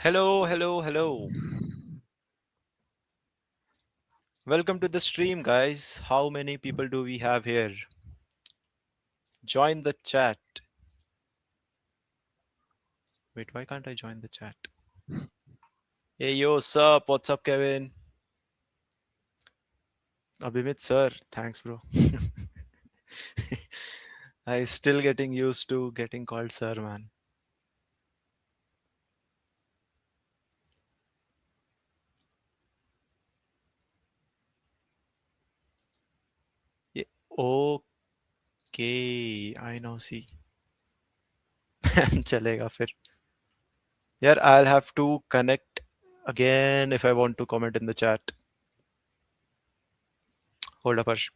Hello, hello, hello. Welcome to the stream, guys. How many people do we have here? Join the chat. Wait, why can't I join the chat? Hey, yo, sup? What's up, Kevin? Abhimit, sir. Thanks, bro. I still getting used to getting called sir, man. Yeah. Okay, I know. See, चलेगा फिर. यार, I'll have to connect again if I want to comment in the chat. Hold up, Harsh.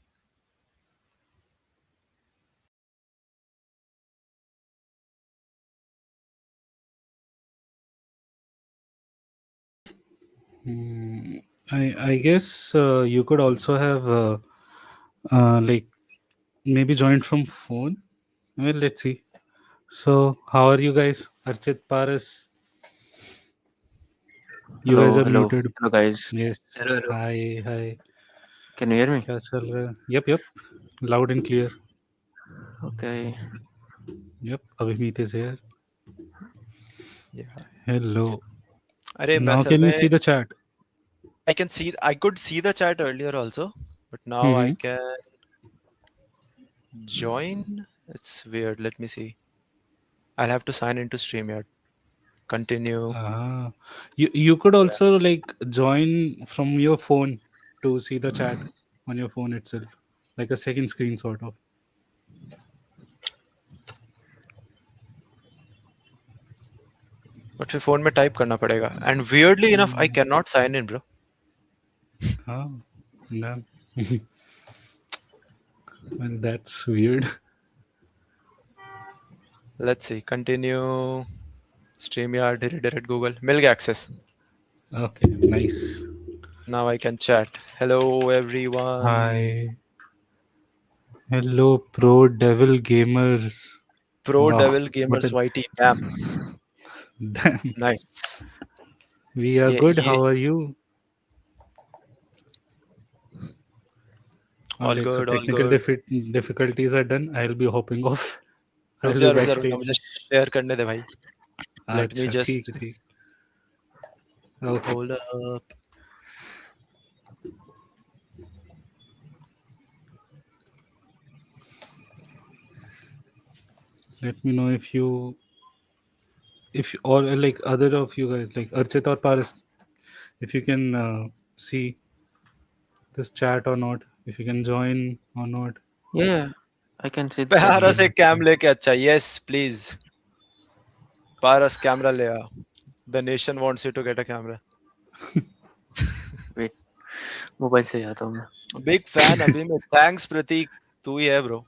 I guess you could also have like maybe joined from phone. Well, let's see. So, how are you guys? Archit, Paras, you guys Hello, are hello, muted. hello, guys. Yes. Hello, hello. Hi, hi. Can you hear me? क्या चल रहा है? Yep. Loud and clear. Okay. Yep. Abhimit is here. Yeah. Hello. अरे मैं Now, असल can you में see the chat? I could see the chat earlier also, but now I Mm-hmm. can join. It's weird. Let me see. I'll have to sign into StreamYard. Continue. You could also like join from your phone to see the chat on your phone itself, like a second screen sort of. But फिर phone में type करना पड़ेगा. And weirdly enough, I Mm. cannot sign in, bro. Oh, damn. Well, that's weird. Let's see. Continue. StreamYard, direct Google. मिल गया access. Okay, nice. Now I can chat. Hello, everyone. Hi. Hello, Pro Devil Gamers. Pro Wow, Devil what Gamers a YT. Damn. damn. Nice. We are ये good. ये How are you? All all right, so good, all technical good. difficulties are done. I'll be hopping off. I'll be रुक जा backstage. मुझे share करने दे भाई. Let me अच्छा ठीक just है ठीक. Okay. hold up. Let me know if or like other of you guys like Archit or Paris, if you can see this chat or not, if you can join or not. Yeah, I can see the chat. प्यारा से Yeah. Cam लेके अच्छा yes please Paras camera ले आ the nation wants you to get a camera Wait, mobile से आता हूँ मैं. बिग फैन अभी में थैंक्स प्रतीक तू ही है bro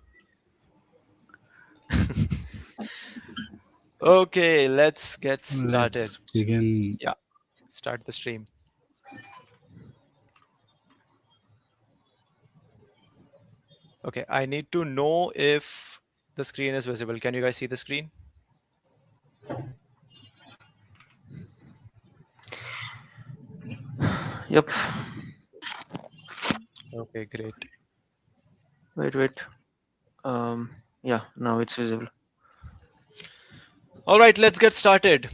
okay let's get started Let's begin. या start the stream okay I need to know if the screen is visible can you guys see the screen Yep. okay great Wait. Yeah, now it's visible. all right let's get started.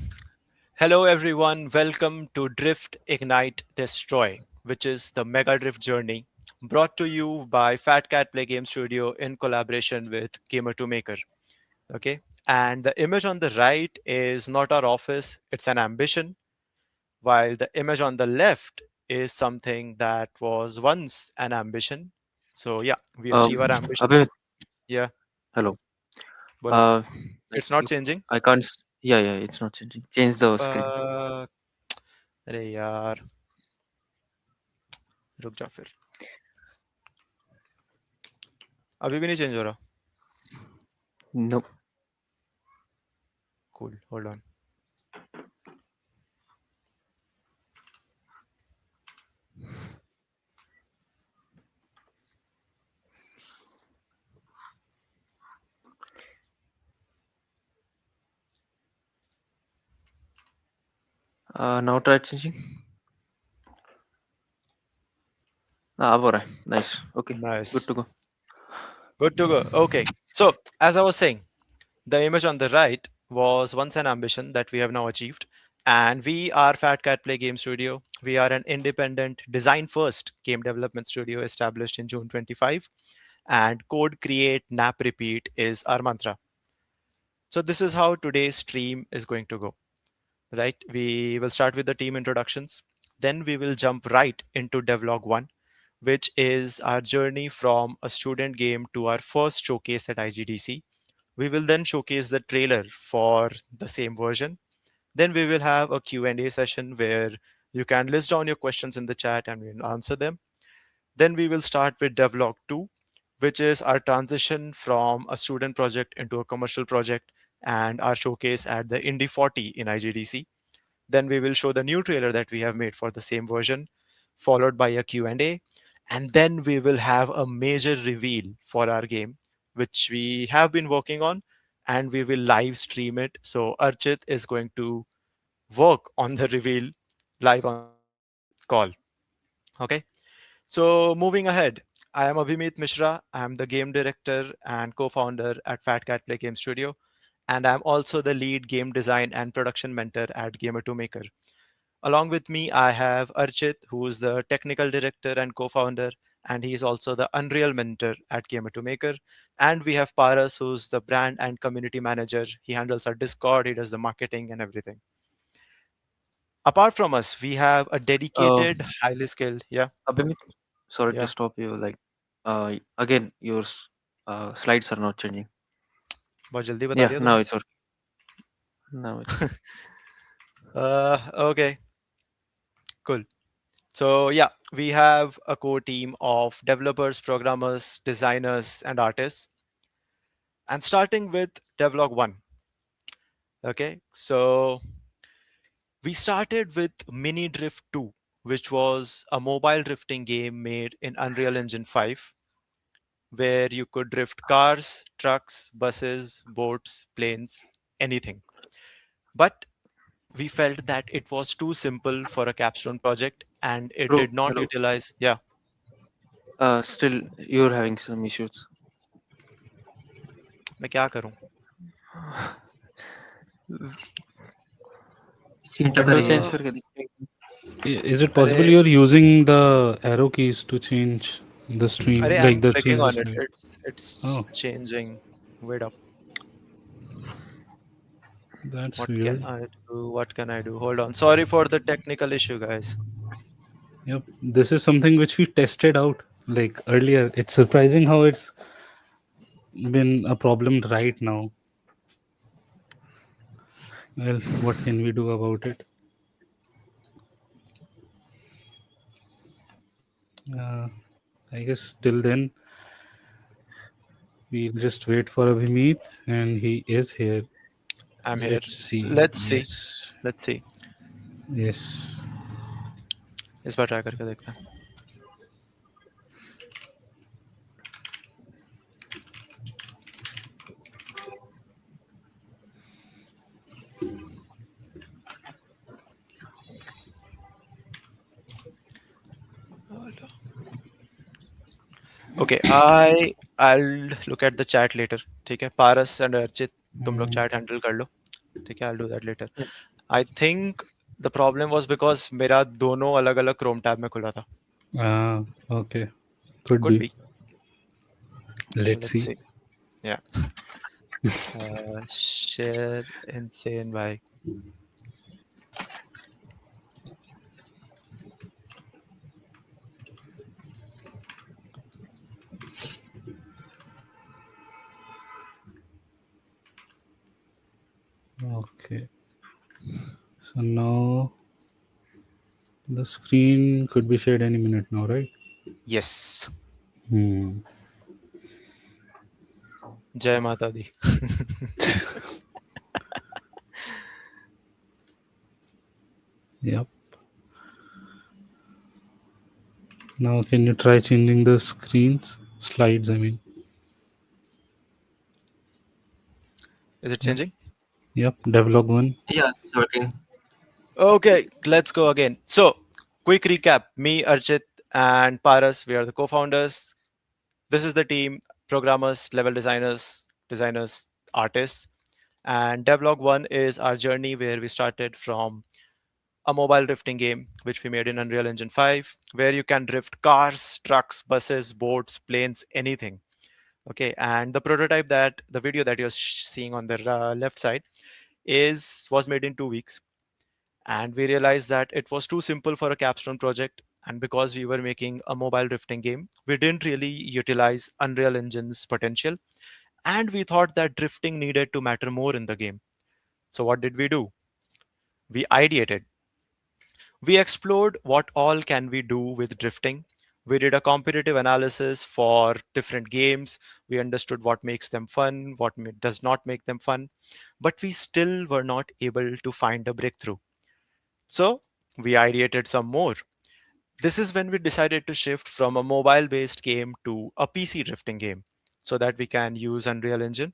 Hello, everyone. Welcome to Drift, Ignite, Destroy, which is the Mega Drift journey brought to you by FatCatPlay Game Studio in collaboration with Gamer2Maker. Okay. And the image on the right is not our office, it's an ambition, while the image on the left is something that was once an ambition. So, yeah, we achieve our Abhimit, ambitions. Yeah, hello. bolo. Uh, like It's not you, changing. I can't. Yeah, it's not changing. Change the screen. Fuck. अरे यार रुक जा फिर अभी भी नहीं change हो रहा Nope. Cool. Hold on. Now try changing. अब हो रहा है. Nice. Okay. Good Nice. to go. Good to go. Okay. So, as I was saying, the image on the right was once an ambition that we have now achieved. And we are Fat Cat Play Game Studio. We are an independent, design first game development studio established in June 25. And code create, nap repeat is our mantra. So, this is how today's stream is going to go, right? We will start with the team introductions. Then we will jump right into Devlog 1, which is our journey from a student game to our first showcase at IGDC. We will then showcase the trailer for the same version. Then we will have a Q&A session where you can list down your questions in the chat and we'll answer them. Then we will start with Devlog 2, which is our transition from a student project into a commercial project and our showcase at the Indy 40 in IGDC. Then we will show the new trailer that we have made for the same version, followed by a Q&A. And then we will have a major reveal for our game, which we have been working on, and we will live stream it. So Archit is going to work on the reveal live on the call. Okay. So moving ahead, I am Abhimit Mishra. I am the game director and co-founder at FatCatPlay Game Studio, and I'm also the lead game design and production mentor at Gamer2Maker. Along with me, I have Archit, who is the technical director and co-founder, and he's also the Unreal mentor at Gamer2Maker. And we have Paras, who's the brand and community manager. He handles our Discord, he does the marketing and everything. Apart from us, we have a Uh, dedicated, highly skilled, yeah, Abhimit, sorry to yeah. stop you. Like, again, your slides are not changing. बहुत जल्दी बता Yeah, दिया now तूने. it's working. Now it's working. Okay, cool. So yeah, we have a core team of developers, programmers, designers, and artists. And starting with Devlog 1. Okay, so we started with Mini Drift 2, which was a mobile drifting game made in Unreal Engine 5, where you could drift cars, trucks, buses, boats, planes, anything. But we felt that it was too simple for a capstone project and it Bro, did not hello. utilize. Yeah, Still, you're having some issues. मैं क्या करूं? Seat window करिए change Uh, करके देखिए. Is it possible अरे you're using the arrow keys to change the stream, अरे like I'm the clicking change the on it. slide? It's Oh, changing. Wait up. that's What can weird. I do? What can I do? Hold on. Sorry for the technical issue, guys. Yep, this is something which we tested out like earlier. It's surprising how it's been a problem right now. Well, what can we do about it? Uh, I guess till then we'll just wait for Abhimit, and he is here. I'm here. Let's see. Let's see. Yes, Let's see. yes. इस बार try करके देखते हैं. Okay, I'll look at the chat later. ठीक है, पारस and Archit तुम लोग Mm, chat handle कर लो. ठीक है, I'll do that later. I think the problem was because मेरा दोनों अलग-अलग Chrome tab में खुला था. okay. Could Could be. be. Let's Let's see. see. Yeah. Share insane भाई. Okay. So now the screen could be shared any minute now, right? Yes. Hmm. जय माता दी. Yep. Now can you try changing the screens? Slides, I mean. Is it Yep. changing? Yep. Devlog 1. Yeah, it's working. Okay, let's go again. So, quick recap. Me, Archit, and Paras, we are the co-founders. This is the team: programmers, level designers, artists. And Devlog 1 is our journey where we started from a mobile drifting game which we made in Unreal Engine 5, where you can drift cars, trucks, buses, boats, planes, anything. Okay, and the prototype, that the video that you're seeing on the left side, is was made in 2 weeks, and we realized that it was too simple for a capstone project. And because we were making a mobile drifting game, we didn't really utilize Unreal Engine's potential, and we thought that drifting needed to matter more in the game. So what did we do? We ideated. We explored what all can we do with drifting. We did a competitive analysis for different games. We understood what makes them fun, what does not make them fun, but we still were not able to find a breakthrough. So we ideated some more. This is when we decided to shift from a mobile based game to a PC drifting game so that we can use Unreal Engine.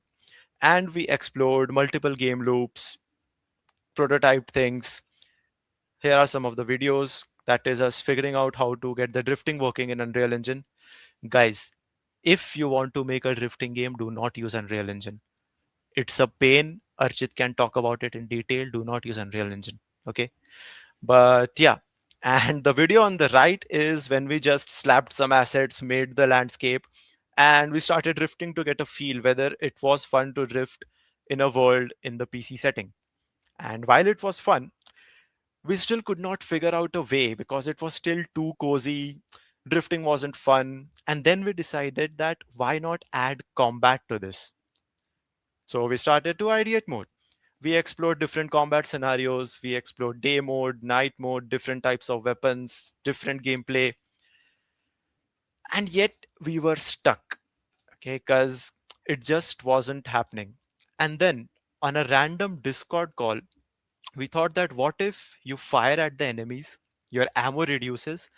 And we explored multiple game loops, prototyped things. Here are some of the videos. That is us figuring out how to get the drifting working in Unreal Engine. Guys, if you want to make a drifting game, do not use Unreal Engine. It's a pain. Archit can talk about it in detail. Do not use Unreal Engine. Okay. But yeah, and the video on the right is when we just slapped some assets, made the landscape, and we started drifting to get a feel whether it was fun to drift in a world in the PC setting. And while it was fun, we still could not figure out a way because it was still too cozy. Drifting wasn't fun. And then we decided that why not add combat to this? So we started to ideate more. We explored different combat scenarios. We explored day mode, night mode, different types of weapons, different gameplay. And yet we were stuck, okay, because it just wasn't happening. And then on a random Discord call, we thought that what if you fire at the enemies, your ammo reduces,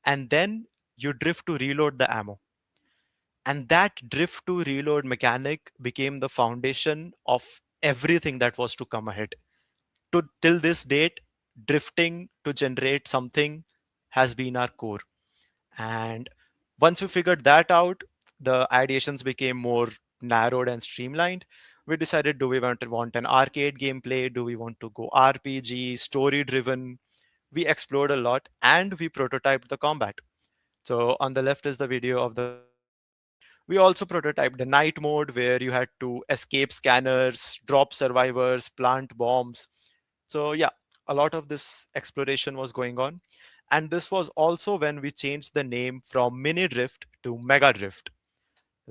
and then you drift to reload the ammo. And that drift to reload mechanic became the foundation of everything that was to come ahead. To till this date, drifting to generate something has been our core. And once we figured that out, the ideations became more narrowed and streamlined. We decided, do we want an arcade gameplay? Do we want to go RPG, story driven? We explored a lot and we prototyped the combat. So on the left is the video of the combat. We also prototyped the night mode where you had to escape scanners, drop survivors, plant bombs. So yeah, a lot of this exploration was going on. And this was also when we changed the name from Mini Drift to Mega Drift,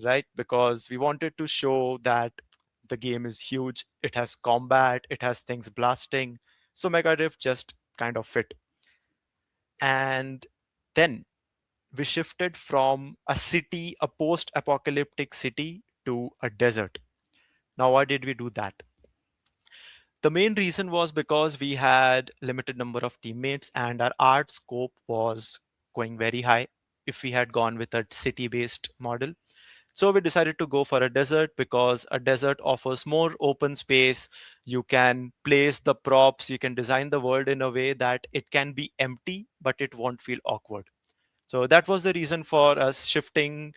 right? Because we wanted to show that the game is huge, it has combat, it has things blasting. So Mega Drift just kind of fit. And then we shifted from a city, a post apocalyptic city, to a desert. Now, why did we do that? The main reason was because we had limited number of teammates and our art scope was going very high if we had gone with a city based model. So we decided to go for a desert because a desert offers more open space. You can place the props, you can design the world in a way that it can be empty but it won't feel awkward. So that was the reason for us shifting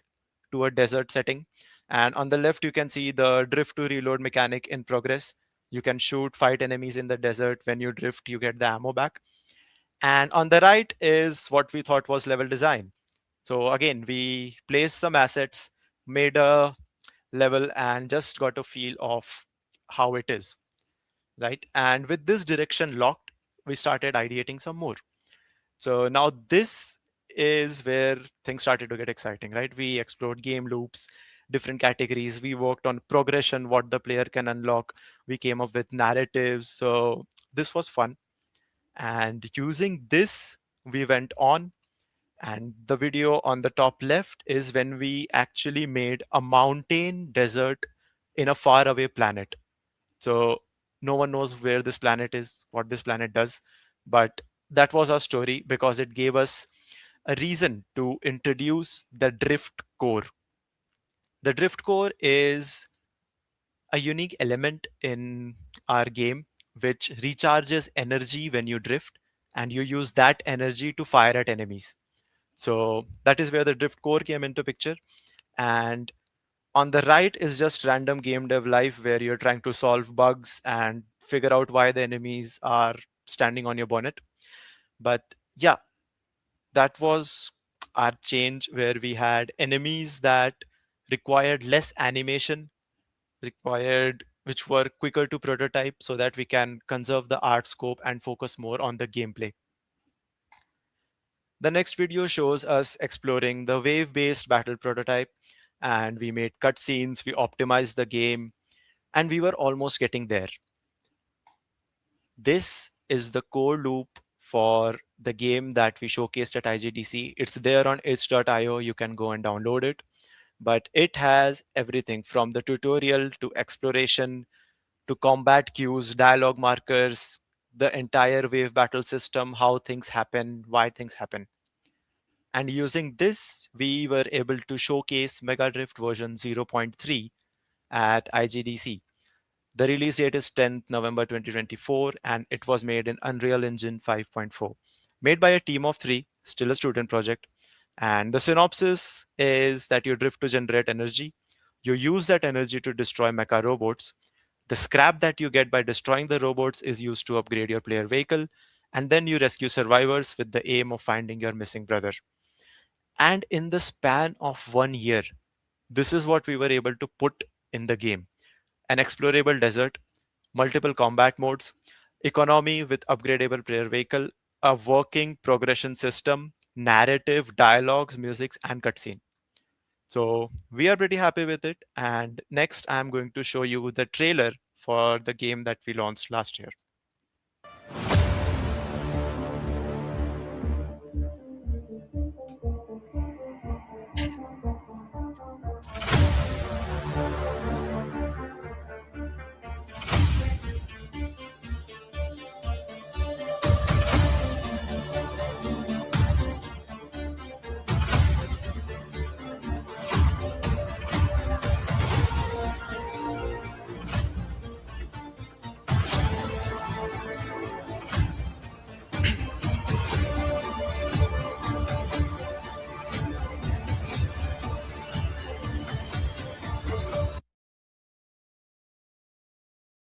to a desert setting. And on the left, you can see the drift to reload mechanic in progress. You can shoot, fight enemies in the desert. When you drift, you get the ammo back. And on the right is what we thought was level design. So again, we placed some assets, made a level, and just got a feel of how it is, right? And with this direction locked, we started ideating some more. So now this is where things started to get exciting, right? We explored game loops, different categories. We worked on progression, what the player can unlock. We came up with narratives. So this was fun. And using this, we went on. And the video on the top left is when we actually made a mountain desert in a faraway planet. So no one knows where this planet is, what this planet does. But that was our story because it gave us a reason to introduce the drift core. The drift core is a unique element in our game. which recharges energy when you drift, and you use that energy to fire at enemies. So that is where the drift core came into picture. And on the right is just random game dev life where you're trying to solve bugs and figure out why the enemies are standing on your bonnet. But yeah, that was our change where we had enemies that required less animation, required which were quicker to prototype so that we can conserve the art scope and focus more on the gameplay. The next video shows us exploring the wave-based battle prototype, and we made cutscenes, we optimized the game, and we were almost getting there. This is the core loop for the game that we showcased at IGDC. It's there on itch.io. You can go and download it. But it has everything from the tutorial to exploration to combat queues, dialogue markers, the entire wave battle system, how things happen, why things happen. And using this, we were able to showcase MegaDrift version 0.3 at IGDC. The release date is 10th November 2024, and it was made in Unreal Engine 5.4. Made by a team of three, still a student project. And the synopsis is that you drift to generate energy. You use that energy to destroy mecha robots. The scrap that you get by destroying the robots is used to upgrade your player vehicle. And then you rescue survivors with the aim of finding your missing brother. And in the span of 1 year, this is what we were able to put in the game: an explorable desert, multiple combat modes, economy with upgradable player vehicle, a working progression system, narrative, dialogues, musics, and cutscene. So we are pretty happy with it. And next, I'm going to show you the trailer for the game that we launched last year.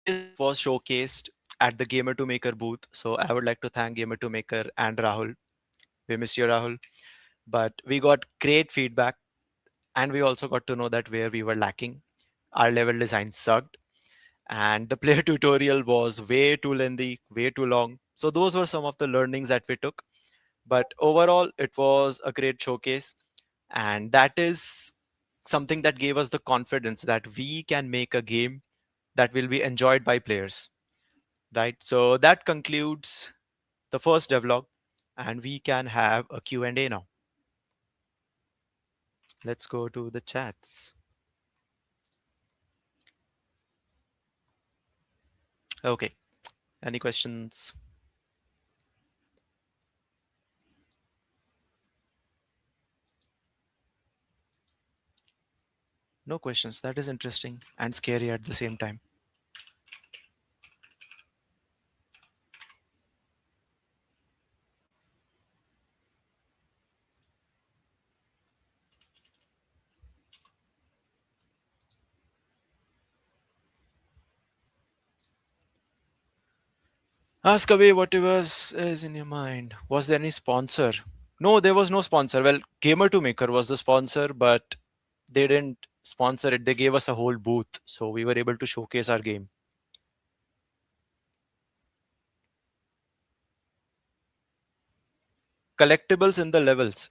This was showcased at the Gamer to Maker booth. So I would like to thank Gamer to Maker and Rahul. We miss you, Rahul. But we got great feedback, and we also got to know that where we were lacking. Our level design sucked, and the player tutorial was way too lengthy, way too long. So those were some of the learnings that we took. But overall, it was a great showcase, and that is something that gave us the confidence that we can make a game that will be enjoyed by players, right? So that concludes the first devlog, and we can have a Q&A now. Let's go to the chats. Okay, any questions? No questions. That is interesting and scary at the same time. Ask away whatever is in your mind. Was there any sponsor? No, there was no sponsor. Well, Gamer to Maker was the sponsor, but they didn't sponsor it. They gave us a whole booth, so we were able to showcase our game. Collectibles in the levels.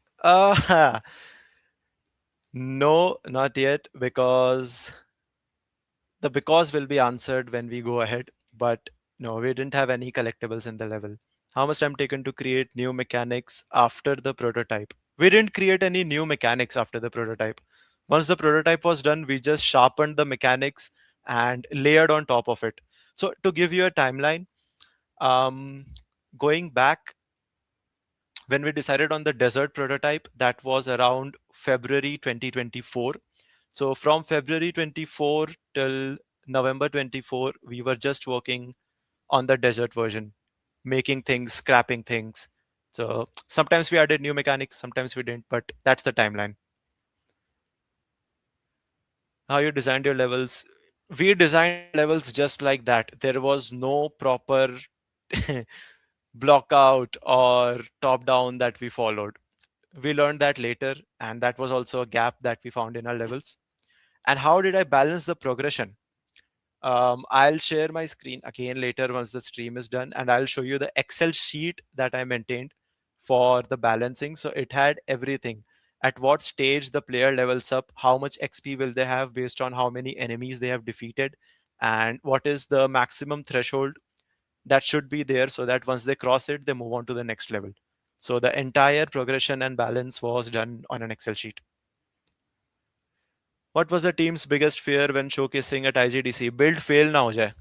No, not yet, because the because will be answered when we go ahead. But no, we didn't have any collectibles in the level. How much time taken to create new mechanics after the prototype? We didn't create any new mechanics after the prototype. Once the prototype was done, we just sharpened the mechanics and layered on top of it. So to give you a timeline, um, going back when we decided on the desert prototype, that was around February 2024. So from February 24 till November 24, we were just working on the desert version, making things, scrapping things. So sometimes we added new mechanics, sometimes we didn't, but that's the timeline. How you designed your levels? We designed our levels just like that. There was no proper block out or top down that we followed. We learned that later, and that was also a gap that we found in our levels. And how did I balance the progression? I'll share my screen again later once the stream is done, and I'll show you the Excel sheet that I maintained for the balancing. So it had everything. At what stage the player levels up, how much XP will they have based on how many enemies they have defeated, and what is the maximum threshold that should be there so that once they cross it, they move on to the next level. So the entire progression and balance was done on an Excel sheet. What was the team's biggest fear when showcasing at IGDC? Build fail na ho jaye.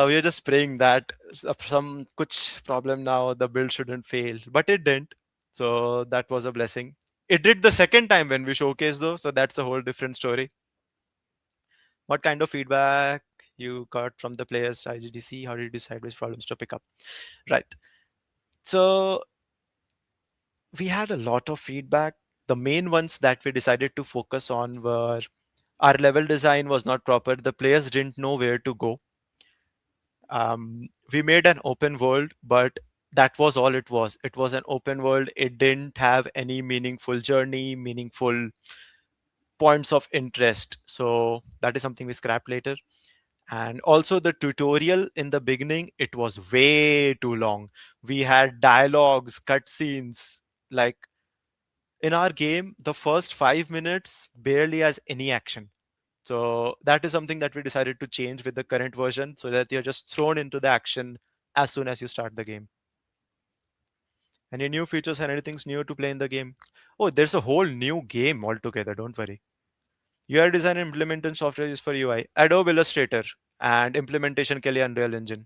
We are just praying that some kuch problem now the build shouldn't fail, but it didn't. So that was a blessing. It did the second time when we showcased though, so that's a whole different story. What kind of feedback you got from the players IGDC? How did you decide which problems to pick up? Right. So we had a lot of feedback. The main ones that we decided to focus on were our level design was not proper. The players didn't know where to go. We made an open world, but that was all it was. It was an open world. It didn't have any meaningful journey, meaningful points of interest. So that is something we scrapped later. And also the tutorial in the beginning, it was way too long. We had dialogues, cutscenes. Like in our game, the first 5 minutes barely has any action. So that is something that we decided to change with the current version so that you're just thrown into the action as soon as you start the game. Any new features and anything's new to play in the game? Oh, there's a whole new game altogether. Don't worry. UI design and implementation software is for UI. Adobe Illustrator and implementation ke liye Unreal Engine.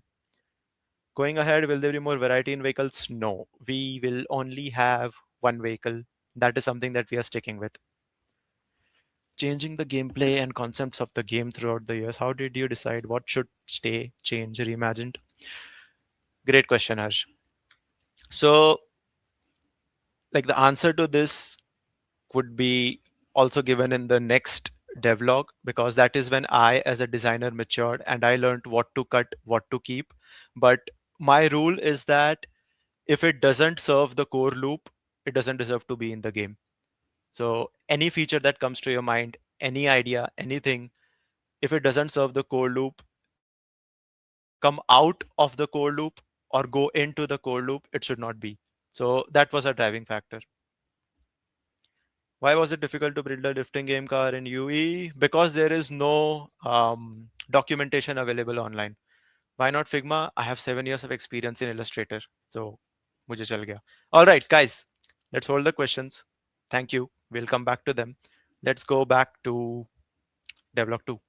Going ahead, will there be more variety in vehicles? No. We will only have one vehicle. That is something that we are sticking with. Changing the gameplay and concepts of the game throughout the years. How did you decide what should stay, change, reimagined? Great question, Harsh. So, like the answer to this would be also given in the next devlog because that is when I, as a designer, matured and I learned what to cut, what to keep. But my rule is that if it doesn't serve the core loop, it doesn't deserve to be in the game. So, any feature that comes to your mind, any idea, anything, if it doesn't serve the core loop, come out of the core loop or go into the core loop, it should not be. So that was a driving factor. Why was it difficult to build a drifting game car in UE? Because there is no documentation available online. Why not Figma? I have 7 years of experience in Illustrator. So mujhe chal gaya. All right, guys, let's hold the questions. Thank you. We'll come back to them. Let's go back to Devlog 2.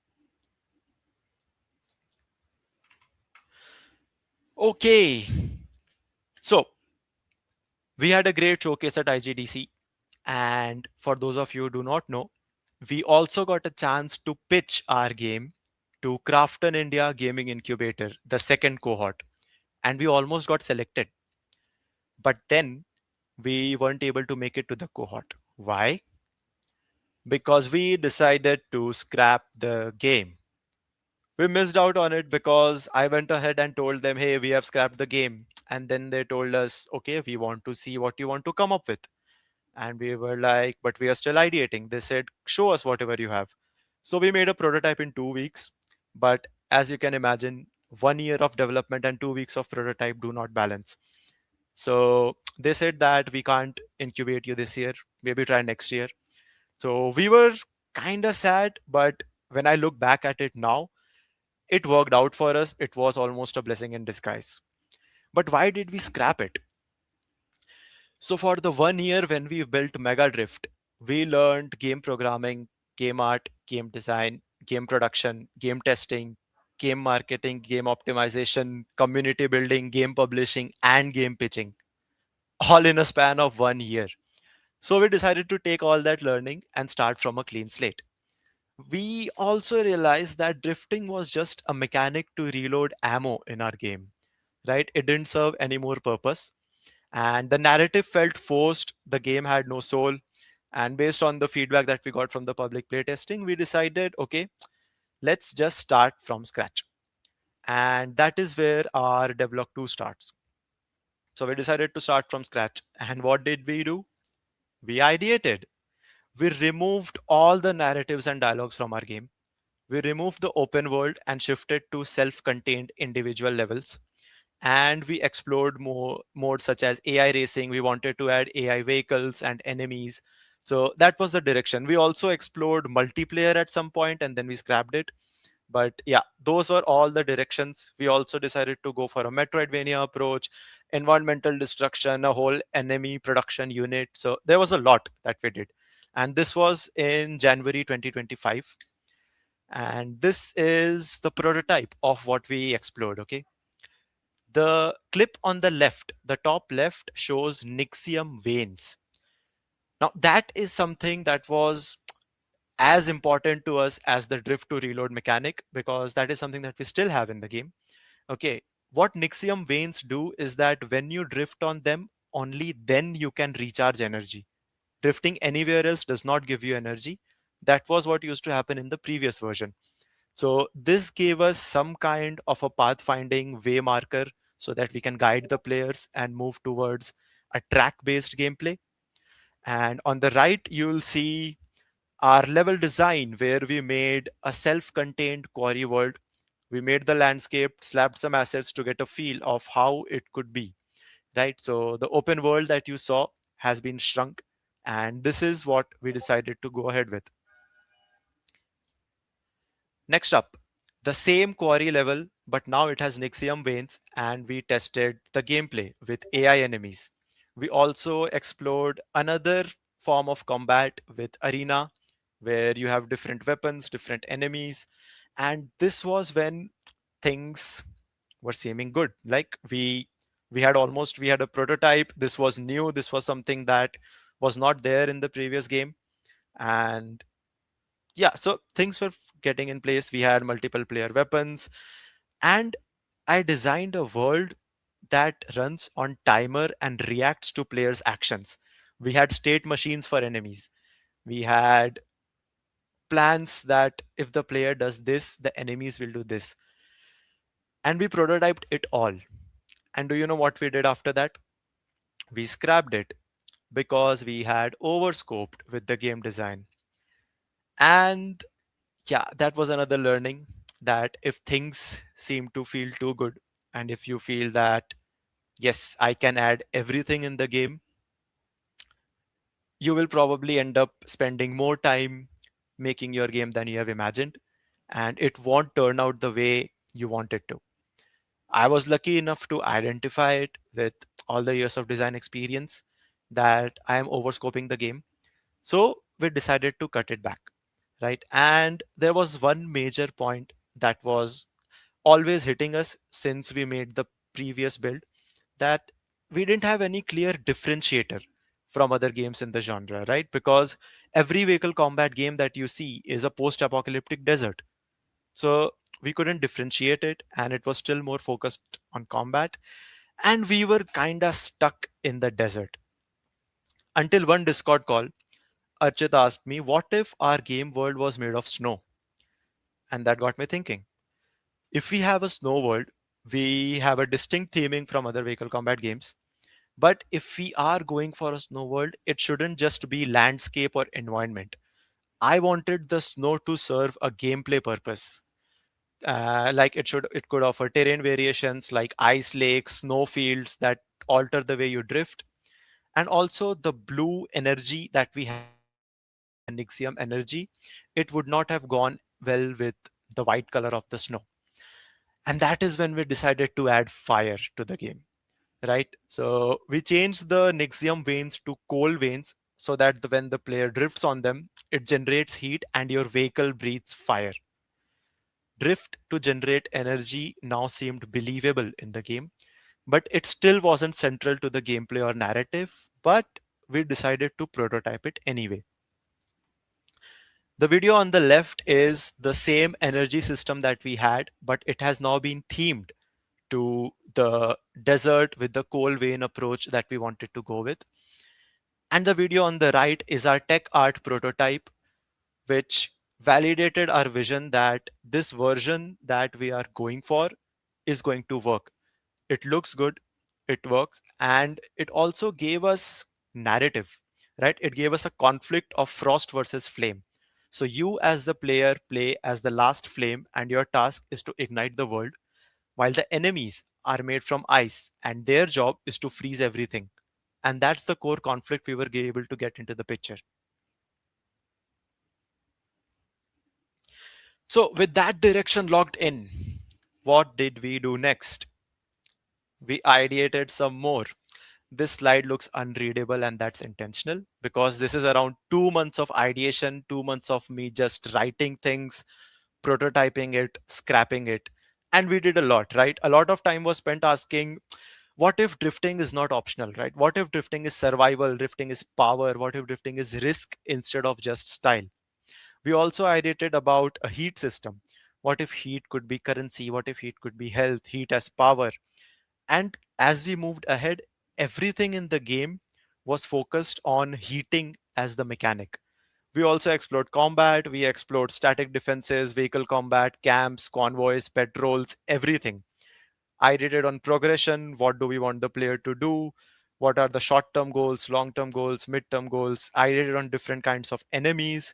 Okay. So we had a great showcase at IGDC. And for those of you who do not know, we also got a chance to pitch our game to Crafton India Gaming Incubator, the second cohort. And we almost got selected. But then we weren't able to make it to the cohort. Why? Because we decided to scrap the game. We missed out on it because I went ahead and told them, hey, we have scrapped the game. And then they told us, okay, we want to see what you want to come up with. And we were like, but we are still ideating. They said, show us whatever you have. So we made a prototype in 2 weeks. But as you can imagine, 1 year of development and 2 weeks of prototype do not balance. So they said that we can't incubate you this year, maybe try next year. So we were kind of sad, but when I look back at it now, it worked out for us. It was almost a blessing in disguise. But why did we scrap it? So for the 1 year when we built MegaDrift, we learned game programming, game art, game design, game production, game testing, game marketing, game optimization, community building, game publishing, and game pitching, all in a span of 1 year. So we decided to take all that learning and start from a clean slate. We also realized that drifting was just a mechanic to reload ammo in our game, right? It didn't serve any more purpose. And the narrative felt forced, the game had no soul. And based on the feedback that we got from the public playtesting, we decided, okay, let's just start from scratch. And that is where our Devlog 2 starts. So we decided to start from scratch. And what did we do? We ideated. We removed all the narratives and dialogues from our game. We removed the open world and shifted to self contained individual levels. And we explored more modes such as AI racing. We wanted to add AI vehicles and enemies. So that was the direction. We also explored multiplayer at some point and then we scrapped it. But yeah, those were all the directions. We also decided to go for a Metroidvania approach, environmental destruction, a whole enemy production unit. So there was a lot that we did. And this was in January 2025. And this is the prototype of what we explored. Okay. The clip on the left, the top left, shows Nixium veins. Now, that is something that was as important to us as the drift to reload mechanic because that is something that we still have in the game. Okay, what Nixium veins do is that when you drift on them, only then you can recharge energy. Drifting anywhere else does not give you energy. That was what used to happen in the previous version. So this gave us some kind of a pathfinding way marker so that we can guide the players and move towards a track based gameplay. And on the right, you'll see our level design where we made a self-contained quarry world. We made the landscape, slapped some assets to get a feel of how it could be, right? So the open world that you saw has been shrunk, and this is what we decided to go ahead with. Next up, the same quarry level, but now it has Nixium veins, and we tested the gameplay with AI enemies. We also explored another form of combat with Arena, where you have different weapons, different enemies, and this was when things were seeming good. Like we had a prototype. This was new. This was something that was not there in the previous game, and yeah, so things were getting in place. We had multiple player weapons, and I designed a world that runs on timer and reacts to players' actions. We had state machines for enemies. We had plans that if the player does this, the enemies will do this. And we prototyped it all. And do you know what we did after that? We scrapped it because we had overscoped with the game design. And yeah, that was another learning that if things seem to feel too good, and if you feel that, yes, I can add everything in the game, you will probably end up spending more time making your game than you have imagined, and it won't turn out the way you want it to. I was lucky enough to identify it with all the years of design experience that I am overscoping the game. So we decided to cut it back, right? And there was one major point that was always hitting us since we made the previous build, that we didn't have any clear differentiator from other games in the genre, right? Because every vehicle combat game that you see is a post apocalyptic desert. So we couldn't differentiate it, and it was still more focused on combat. And we were kind of stuck in the desert until one Discord call. Archit asked me, what if our game world was made of snow? And that got me thinking. If we have a snow world, we have a distinct theming from other vehicle combat games. But if we are going for a snow world, it shouldn't just be landscape or environment. I wanted the snow to serve a gameplay purpose. Like it could offer terrain variations like ice lakes, snow fields that alter the way you drift, and also the blue energy that we have in the game, the Nixium energy. It would not have gone well with the white color of the snow. And that is when we decided to add fire to the game, right? So we changed the Nixium veins to coal veins so that when the player drifts on them, it generates heat and your vehicle breathes fire. Drift to generate energy now seemed believable in the game, but it still wasn't central to the gameplay or narrative. But we decided to prototype it anyway. The video on the left is the same energy system that we had, but it has now been themed to the desert with the coal vein approach that we wanted to go with. And the video on the right is our tech art prototype, which validated our vision that this version that we are going for is going to work. It looks good, it works, and it also gave us narrative, right? It gave us a conflict of frost versus flame. So you as the player play as the last flame, and your task is to ignite the world, while the enemies are made from ice and their job is to freeze everything. And that's the core conflict we were able to get into the picture. So with that direction locked in, what did we do next? We ideated some more. This slide looks unreadable, and that's intentional because this is around 2 months of ideation, 2 months of me just writing things, prototyping it, scrapping it. And we did a lot, right? A lot of time was spent asking, what if drifting is not optional, right? What if drifting is survival, drifting is power, what if drifting is risk instead of just style? We also ideated about a heat system. What if heat could be currency? What if heat could be health, heat as power? And as we moved ahead, everything in the game was focused on heating as the mechanic. We also explored combat, we explored static defenses, vehicle combat, camps, convoys, patrols, everything. I did it on progression. What do we want the player to do? What are the short term goals, long term goals, mid term goals? I did it on different kinds of enemies.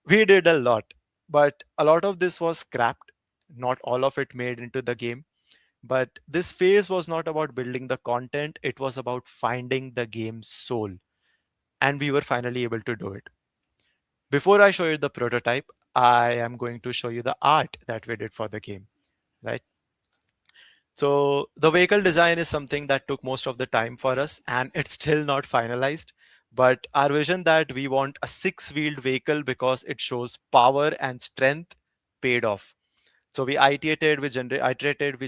We did a lot, but a lot of this was scrapped. Not all of it made into the game. But this phase was not about building the content, it was about finding the game's soul. And we were finally able to do it. Before I show you the prototype, I am going to show you the art that we did for the game, right? So the vehicle design is something that took most of the time for us, and it's still not finalized. But our vision that we want a six-wheeled vehicle because it shows power and strength paid off. So we iterated, we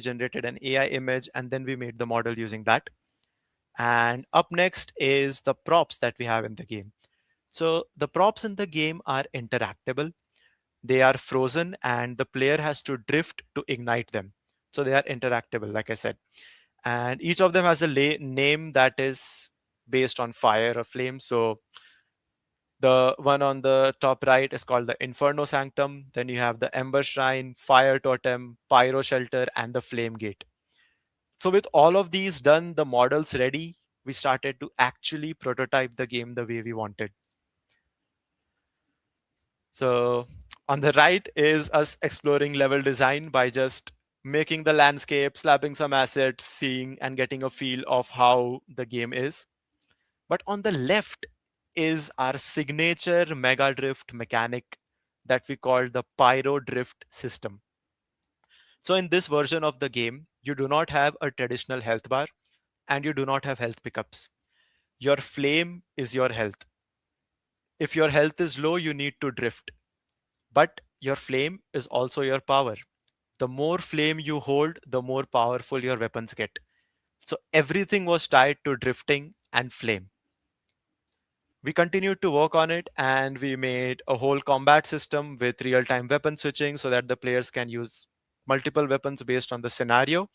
generated an AI image, and then we made the model using that. And up next is the props that we have in the game. So the props in the game are interactable. They are frozen, and the player has to drift to ignite them. So they are interactable, like I said. And each of them has a name that is based on fire or flame. So the one on the top right is called the Inferno Sanctum. Then you have the Ember Shrine, Fire Totem, Pyro Shelter, and the Flame Gate. So with all of these done, the models ready, we started to actually prototype the game the way we wanted. So on the right is us exploring level design by just making the landscape, slapping some assets, seeing and getting a feel of how the game is. But on the left is our signature Mega Drift mechanic that we call the Pyro Drift system. So in this version of the game, you do not have a traditional health bar and you do not have health pickups. Your flame is your health. If your health is low, you need to drift. But your flame is also your power. The more flame you hold, the more powerful your weapons get. So everything was tied to drifting and flame. We continued to work on it and we made a whole combat system with real time weapon switching so that the players can use multiple weapons based on the scenario.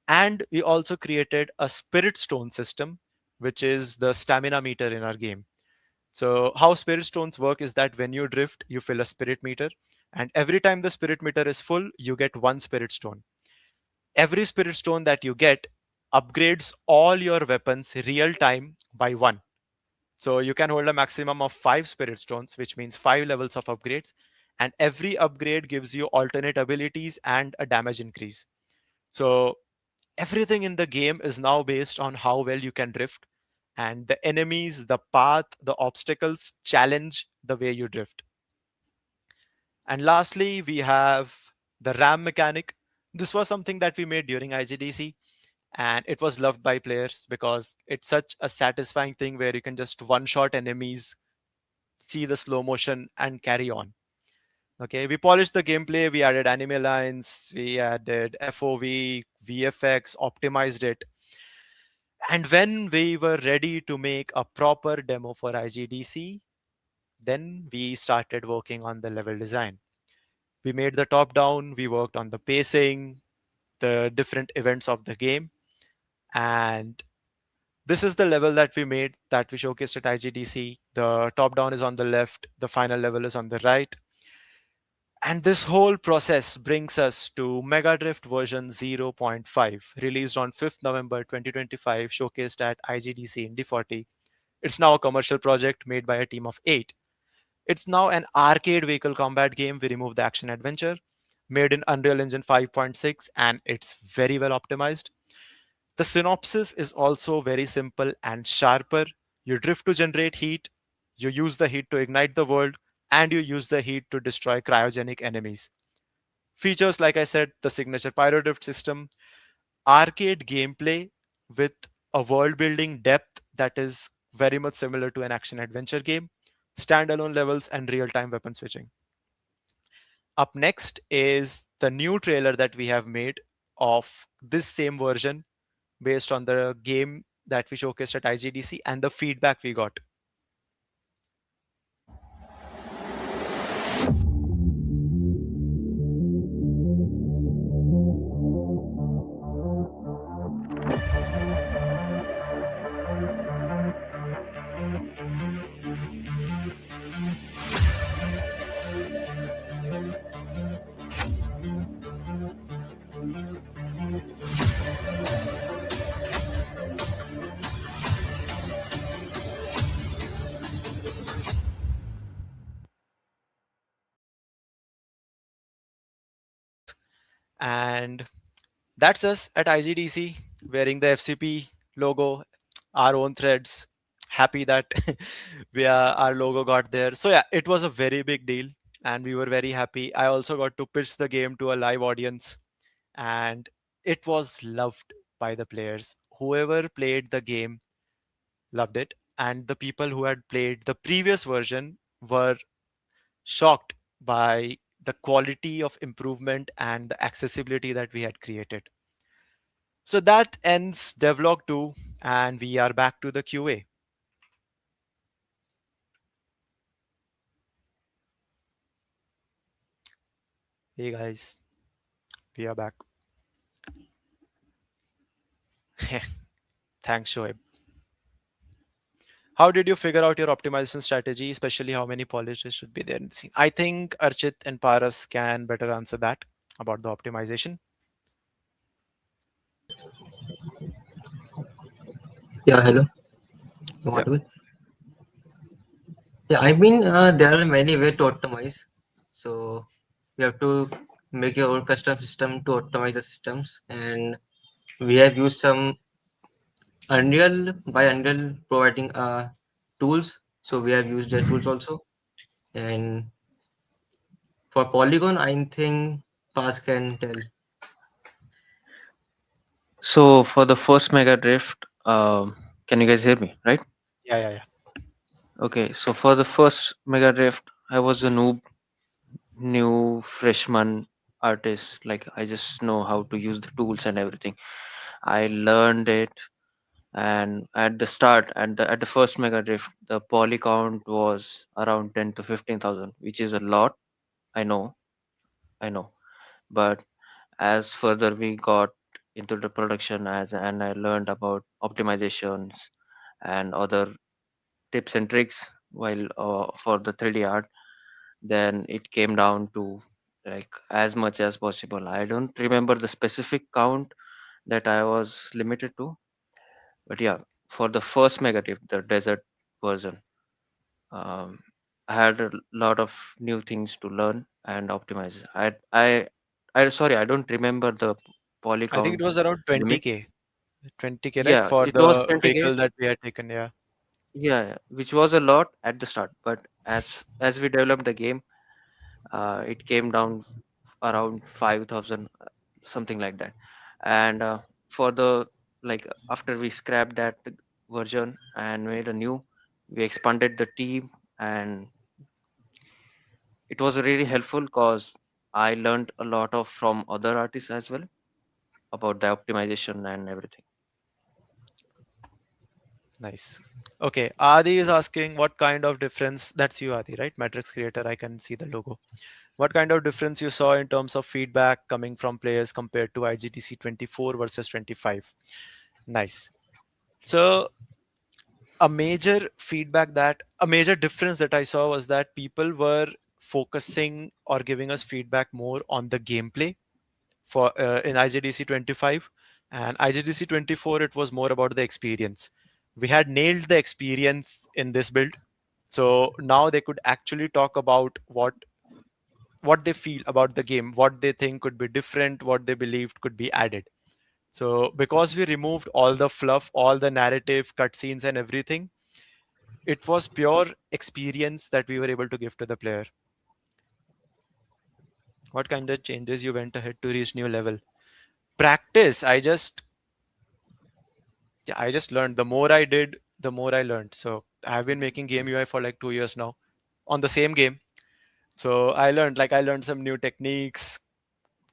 And we also created a spirit stone system, which is the stamina meter in our game. So, how spirit stones work is that when you drift, you fill a spirit meter, and every time the spirit meter is full, you get one spirit stone. Every spirit stone that you get upgrades all your weapons real time by one. So you can hold a maximum of 5 spirit stones, which means 5 levels of upgrades. And every upgrade gives you alternate abilities and a damage increase. So everything in the game is now based on how well you can drift. And the enemies, the path, the obstacles challenge the way you drift. And lastly, we have the RAM mechanic. This was something that we made during IGDC and it was loved by players because it's such a satisfying thing where you can just one shot enemies, see the slow motion and carry on. Okay, we polished the gameplay, we added anime lines, we added FOV, VFX, optimized it. And when we were ready to make a proper demo for IGDC, Then we started working on the level design. We made the top down, we worked on the pacing, the different events of the game, and this is the level that we made that we showcased at IGDC. The top down is on the left, the final level is on the right. And this whole process brings us to MegaDrift version 0.5, released on 5th November 2025, showcased at IGDC Indy 40. It's now a commercial project made by a team of 8. It's now an arcade vehicle combat game. We remove the action adventure, made in Unreal Engine 5.6, and it's very well optimized. The synopsis is also very simple and sharper. You drift to generate heat, you use the heat to ignite the world, and you use the heat to destroy cryogenic enemies. Features, like I said, the signature pyro drift system, arcade gameplay with a world building depth that is very much similar to an action adventure game, standalone levels, and real time weapon switching. Up next is the new trailer that we have made of this same version based on the game that we showcased at IGDC and the feedback we got. And that's us at IGDC wearing the FCP logo, our own threads. Happy that our logo got there. So yeah, it was a very big deal, and we were very happy. I also got to pitch the game to a live audience, and it was loved by the players. Whoever played the game loved it, and the people who had played the previous version were shocked by the quality of improvement and the accessibility that we had created. So that ends devlog 2, and we are back to the QA. Hey guys, we are back. Thanks, Shoaib. How did you figure out your optimization strategy, especially how many polishes should be there in the scene? I think Archit and Paras can better answer that about the optimization. Yeah, hello. I'm Yeah. audible. Yeah, I mean, there are many ways to optimize. So you have to make your own custom system to optimize the systems. And we have used some Unreal by Unreal providing tools. So we have used their tools also. And for Polygon, I think Pass can tell. So for the first Mega Drift, can you guys hear me? Right? Yeah, yeah, yeah. Okay. So for the first Mega Drift, I was a new freshman artist. Like I just know how to use the tools and everything. I learned it, and at the start, at the first Mega Drift, the poly count was around 10 to 15,000, which is a lot. I know, I know. But as further we got into the production, as and I learned about optimizations and other tips and tricks while for the 3D art, then it came down to like as much as possible. I don't remember the specific count that I was limited to, but yeah, for the first negative, the desert version, um, I had a lot of new things to learn and optimize. I sorry, I don't remember the poly I think it count was around limit. 20k. 20k, right? Yeah, For it was the 20K. vehicle that we had taken. Yeah. Yeah, yeah, which was a lot at the start, but as we developed the game, it came down around 5,000, something like that. And for the like after we scrapped that version and made a new, we expanded the team, and it was really helpful because I learned a lot of from other artists as well about the optimization and everything. Nice. Okay, Adi is asking what kind of difference. That's you, Adi, right? Matrix creator. I can see the logo. What kind of difference you saw in terms of feedback coming from players compared to IGDC 24 versus 25? Nice. So a major difference that I saw was that people were focusing or giving us feedback more on the gameplay for in IGDC 25, and IGDC 24 it was more about the experience. We had nailed the experience in this build, so now they could actually talk about what they feel about the game, what they think could be different, what they believed could be added. So because we removed all the fluff, all the narrative cutscenes and everything, it was pure experience that we were able to give to the player. What kind of changes you went ahead to reach new level? Practice. I just learned. The more I did, the more I learned. So I've been making game UI for like 2 years now on the same game. So I learned some new techniques,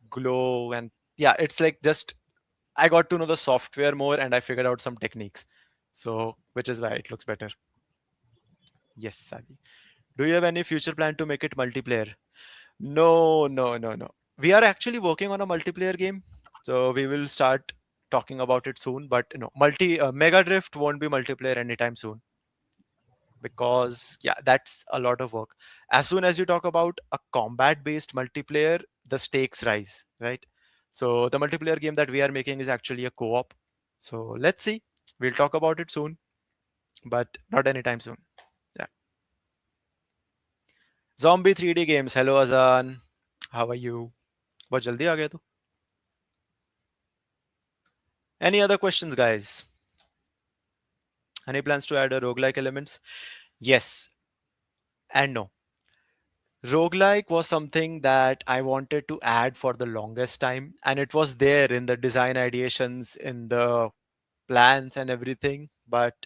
glow, and yeah, it's like just I got to know the software more and I figured out some techniques. So which is why it looks better. Yes, Sadi. Do you have any future plan to make it multiplayer? No, no, no, no. We are actually working on a multiplayer game, so we will start talking about it soon. But no, Mega Drift won't be multiplayer anytime soon because yeah, that's a lot of work. As soon as you talk about a combat-based multiplayer, the stakes rise, right? So the multiplayer game that we are making is actually a co-op. So let's see. We'll talk about it soon, but not anytime soon. Yeah. Zombie 3D games. Hello Azan. How are you? बहुत जल्दी आ गया तू. Any other questions, guys? Any plans to add a roguelike elements? Yes and no. Roguelike was something that I wanted to add for the longest time, and it was there in the design ideations, in the plans, and everything. But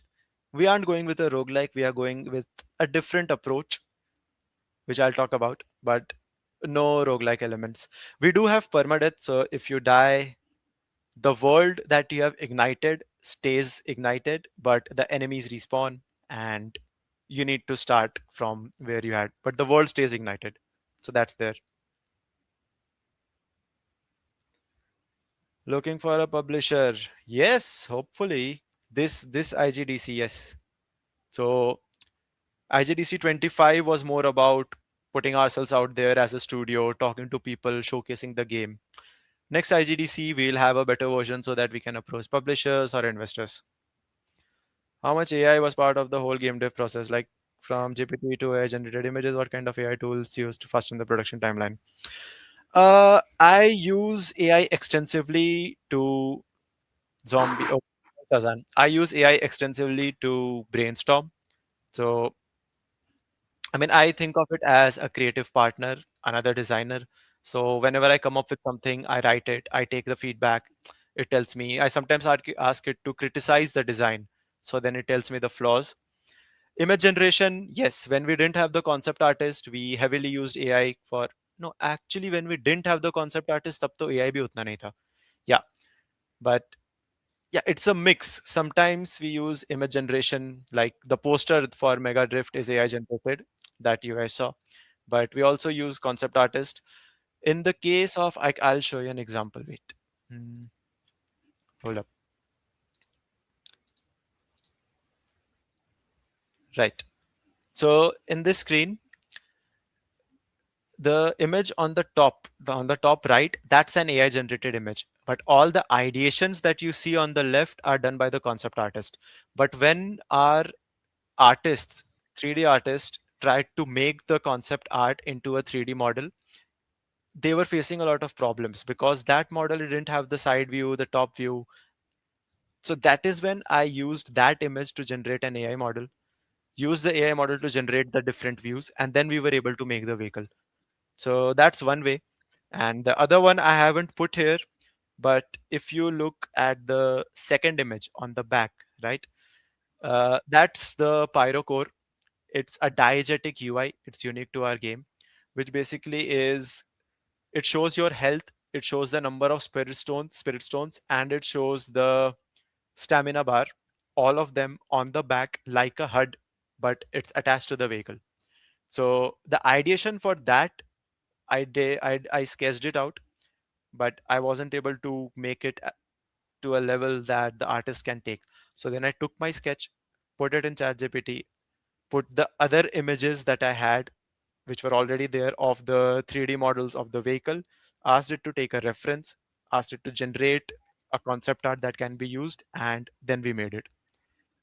we aren't going with a roguelike, we are going with a different approach, which I'll talk about, but no roguelike elements. We do have permadeath, so if you die, the world that you have ignited stays ignited, but the enemies respawn and you need to start from where you had, but the world stays ignited. So that's there. Looking for a publisher. Yes, hopefully. This IGDC, yes. So IGDC 25 was more about putting ourselves out there as a studio, talking to people, showcasing the game. Next IGDC, we'll have a better version so that we can approach publishers or investors. How much AI was part of the whole game dev process? Like from GPT to AI generated images, what kind of AI tools used to fasten the production timeline? I use AI extensively to zombie. Oh, Sazan. I use AI extensively to brainstorm. So, I mean, I think of it as a creative partner, another designer. So, whenever I come up with something, I write it, I take the feedback. It tells me, I sometimes ask it to criticize the design. So, then it tells me the flaws. Image generation, yes. When we didn't have the concept artist, we heavily used AI for. No, actually, when we didn't have the concept artist, तब तो AI भी उतना नहीं था. Yeah, but yeah, it's a mix. Sometimes we use image generation, like the poster for Mega Drift is AI generated that you guys saw, but we also use concept artist. In the case of, I'll show you an example. Wait, Hmm, hold up. Right. So in this screen, the image on the top right, that's an AI generated image, but all the ideations that you see on the left are done by the concept artist. But when our artists 3D artists tried to make the concept art into a 3D model, they were facing a lot of problems because that model didn't have the side view, the top view. So that is when I used that image to generate an AI model, use the AI model to generate the different views, and then we were able to make the vehicle. So that's one way. And the other one I haven't put here, but if you look at the second image on the back, right? That's the Pyro core. It's a diegetic UI. It's unique to our game, which basically is it shows your health, it shows the number of spirit stones, and it shows the stamina bar all of them on the back like a HUD, but it's attached to the vehicle. So the ideation for that, I sketched it out, but I wasn't able to make it to a level that the artist can take. So then I took my sketch, put it in ChatGPT, put the other images that I had, which were already there of the 3D models of the vehicle, asked it to take a reference, asked it to generate a concept art that can be used, and then we made it.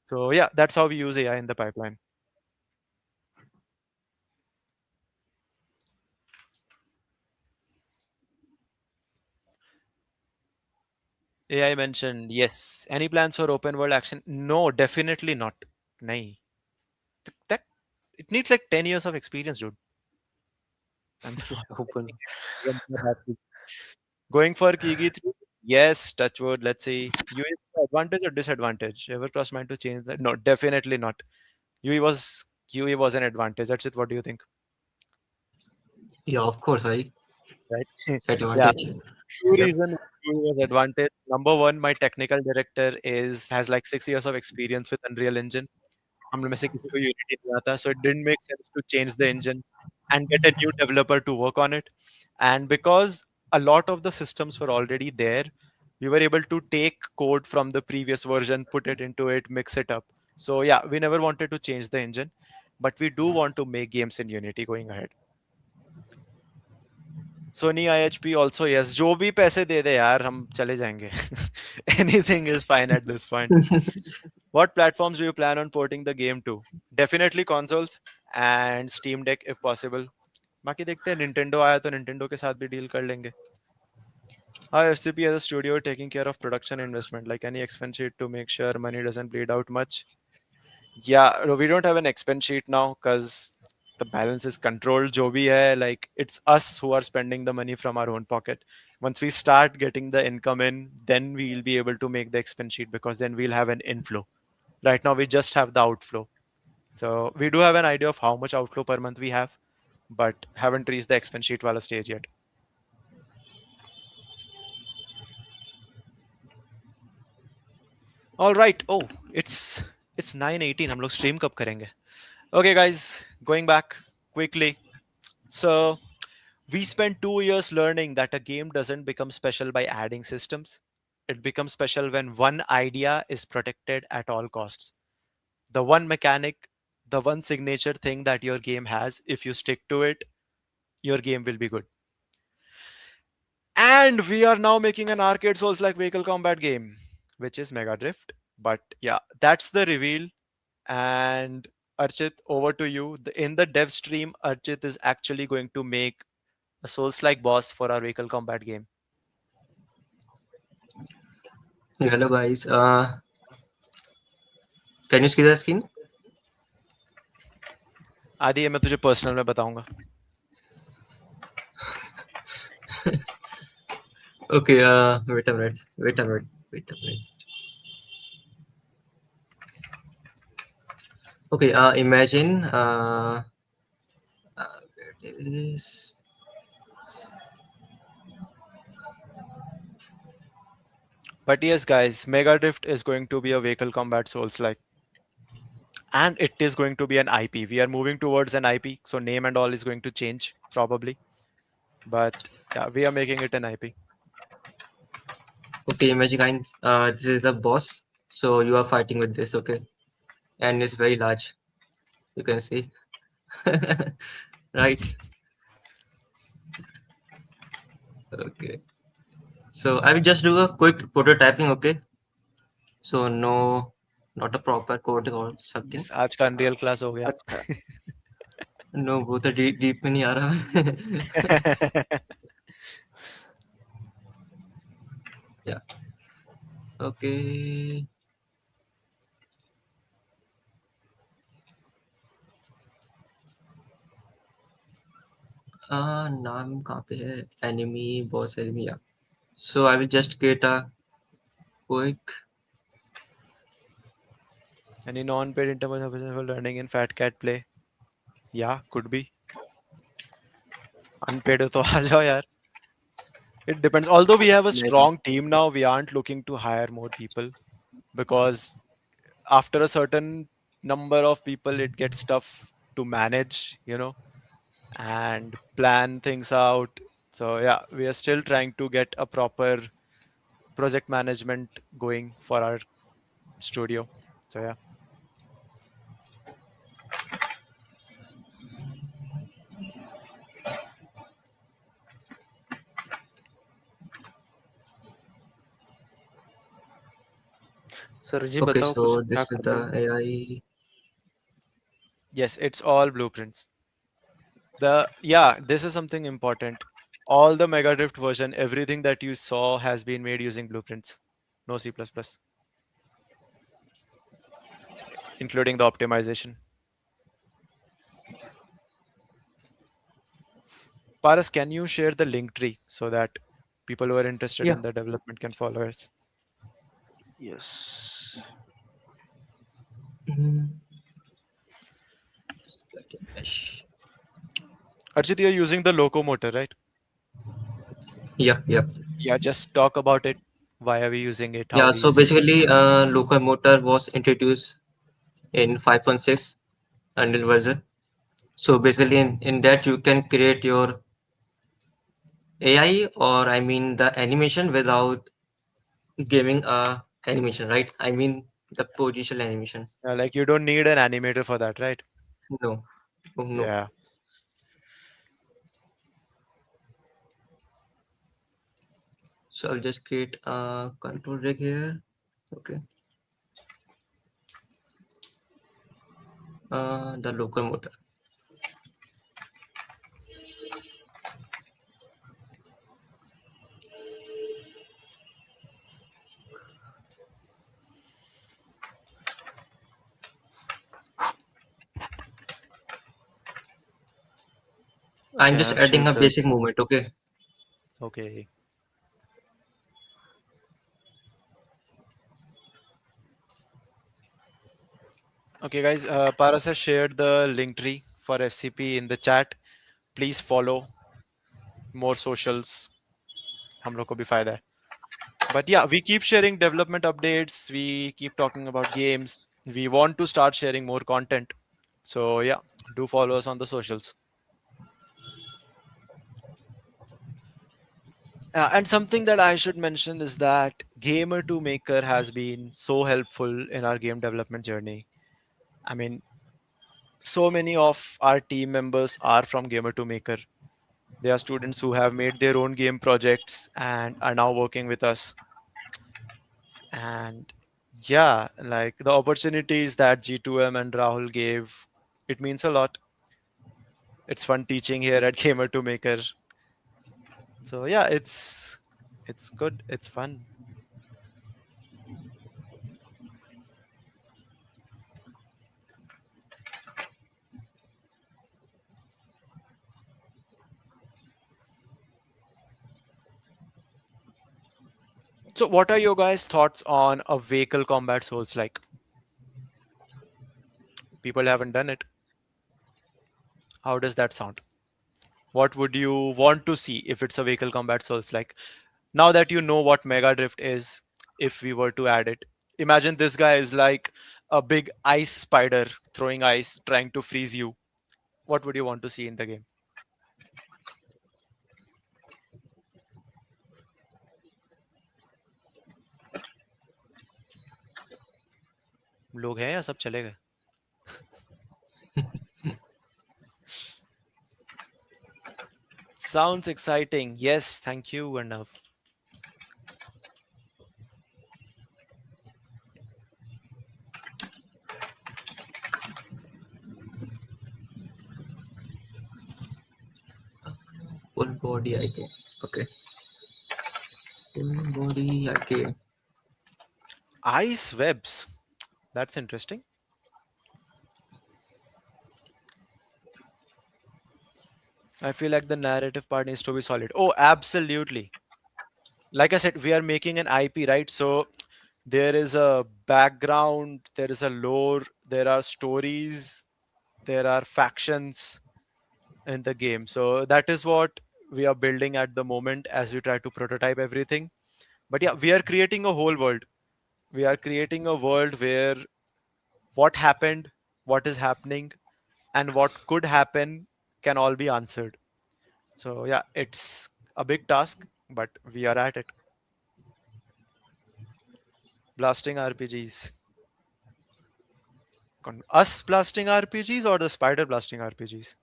So yeah, that's how we use AI in the pipeline. AI mentioned, yes. Any plans for open world action? No, definitely not. Nahi. That it needs like 10 years of experience, dude. I'm not Open. getting for that. Going for Kigi 3? Yes, touch wood. Let's see. UE advantage or disadvantage? Ever cross mind to change that? No, definitely not. UE was an advantage. That's it. What do you think? Yeah, of course, I Right? Yeah. advantage. Two Yep. reasons UE was advantage. Number one, my technical director is has like 6 years of experience with Unreal Engine. हम में से किसी को unity नहीं आता, so it didn't make sense to change the engine and get a new developer to work on it. And because a lot of the systems were already there, we were able to take code from the previous version, put it into it, mix it up. So yeah, we never wanted to change the engine, but we do want to make games in Unity going ahead. Sony IHP also, yes, जो भी पैसे दे दे यार हम चले जाएंगे. Anything is fine at this point. What platforms do you plan on porting the game to? Definitely consoles and Steam Deck if possible. बाकी देखते हैं, Nintendo आया तो Nintendo के साथ भी डील कर लेंगे. How FCP as a studio taking care of production investment, like any expense sheet to make sure money doesn't bleed out much? Yeah, no, we don't have an expense sheet now because the balance is controlled. Jo bhi hai, like it's us who are spending the money from our own pocket. Once we start getting the income in, then we'll be able to make the expense sheet because then we'll have an inflow. Right now, we just have the outflow. So we do have an idea of how much outflow per month we have, but haven't reached the expense sheet wala stage yet. All right. Oh, it's 9:18. हम लोग stream कब करेंगे? Okay, guys, going back quickly. So we spent 2 years learning that a game doesn't become special by adding systems. It becomes special when one idea is protected at all costs. The one mechanic, the one signature thing that your game has, if you stick to it, your game will be good. And we are now making an arcade souls like vehicle combat game, which is Mega Drift. But yeah, that's the reveal. And Archit, over to you. In the dev stream, Archit is actually going to make a souls like boss for our vehicle combat game. Hello guys. Can you see the screen? आदि ये मैं तुझे personal में बताऊंगा. Okay. Wait a minute. Wait a minute. Wait a minute. Okay. Imagine. Where it is. But yes, guys, Mega Drift is going to be a vehicle combat souls like, and it is going to be an IP. We are moving towards an IP, so name and all is going to change probably. But yeah, we are making it an IP. Okay. Imagine, guys. This is the boss. So you are fighting with this. Okay. And it's very large. You can see. Right. Okay. So I will just do a quick prototyping. Okay. So no, not a proper code or something. Yes, आज का Unreal class हो गया. अच्छा. No, वो तो deep में नहीं आ रहा. Yeah. Okay. नाम कहाँ पे है? Enemy, boss enemy. Yeah. So I will just create a quick. Any non-paid interval for learning in FatCatPlay? Yeah, could be. Unpaid हो तो आ जाओ यार. It depends. Although we have a strong team now, we aren't looking to hire more people because after a certain number of people, it gets tough to manage, and plan things out. So yeah, we are still trying to get a proper project management going for our studio. So yeah. Sir ji Okay, बताओ कुछ so क्या this is कर रहे the हो? AI. Yes, it's all blueprints. This is something important. All the MegaDrift version, everything that you saw has been made using blueprints. No C++, including the optimization. Paras, can you share the link tree so that people who are interested Yeah. in the development can follow us? Yes. Mm, like a mesh. Archit, you're using the locomotor, right? Yep, yep. Yeah, just talk about it. Why are we using it? How Yeah, are we so using it? basically, locomotor was introduced in 5.6 Unreal version. So basically, in that you can create your AI, or I mean the animation without giving a animation, right? I mean the positional animation. Like you don't need an animator for that, right? No, oh, no. Yeah. So I'll just create a control rig here. Okay. The locomotor. I'm Okay, just I've adding shared a the basic movement. Okay. Okay. Okay, guys. Paras has shared the link tree for FCP in the chat. Please follow more socials. हम लोग को भी फायदा है. But yeah, we keep sharing development updates. We keep talking about games. We want to start sharing more content. So yeah, do follow us on the socials. And something that I should mention is that Gamer to Maker has been so helpful in our game development journey. I mean, so many of our team members are from Gamer to Maker. They are students who have made their own game projects and are now working with us. And yeah, like the opportunities that G2M and Rahul gave, it means a lot. It's fun teaching here at Gamer to Maker. So yeah, it's good. It's fun. So what are your guys' thoughts on a vehicle combat souls like? People haven't done it. How does that sound? What would you want to see if it's a vehicle combat souls like? Now that you know what Mega Drift is, if we were to add it, imagine this guy is like a big ice spider throwing ice, trying to freeze you. What would you want to see in the game? लोग हैं या सब चले गए? Sounds exciting. Yes, thank you, Arnav. Full body IK. Okay. Full body IK. Ice webs. That's interesting. I feel like the narrative part needs to be solid. Oh, absolutely. Like I said, we are making an IP, right? So there is a background, there is a lore, there are stories, there are factions in the game. So that is what we are building at the moment as we try to prototype everything. But yeah, we are creating a whole world. We are creating a world where what happened, what is happening, and what could happen can all be answered. So yeah, it's a big task, but we are at it. Blasting RPGs. Us blasting RPGs or the spider blasting RPGs?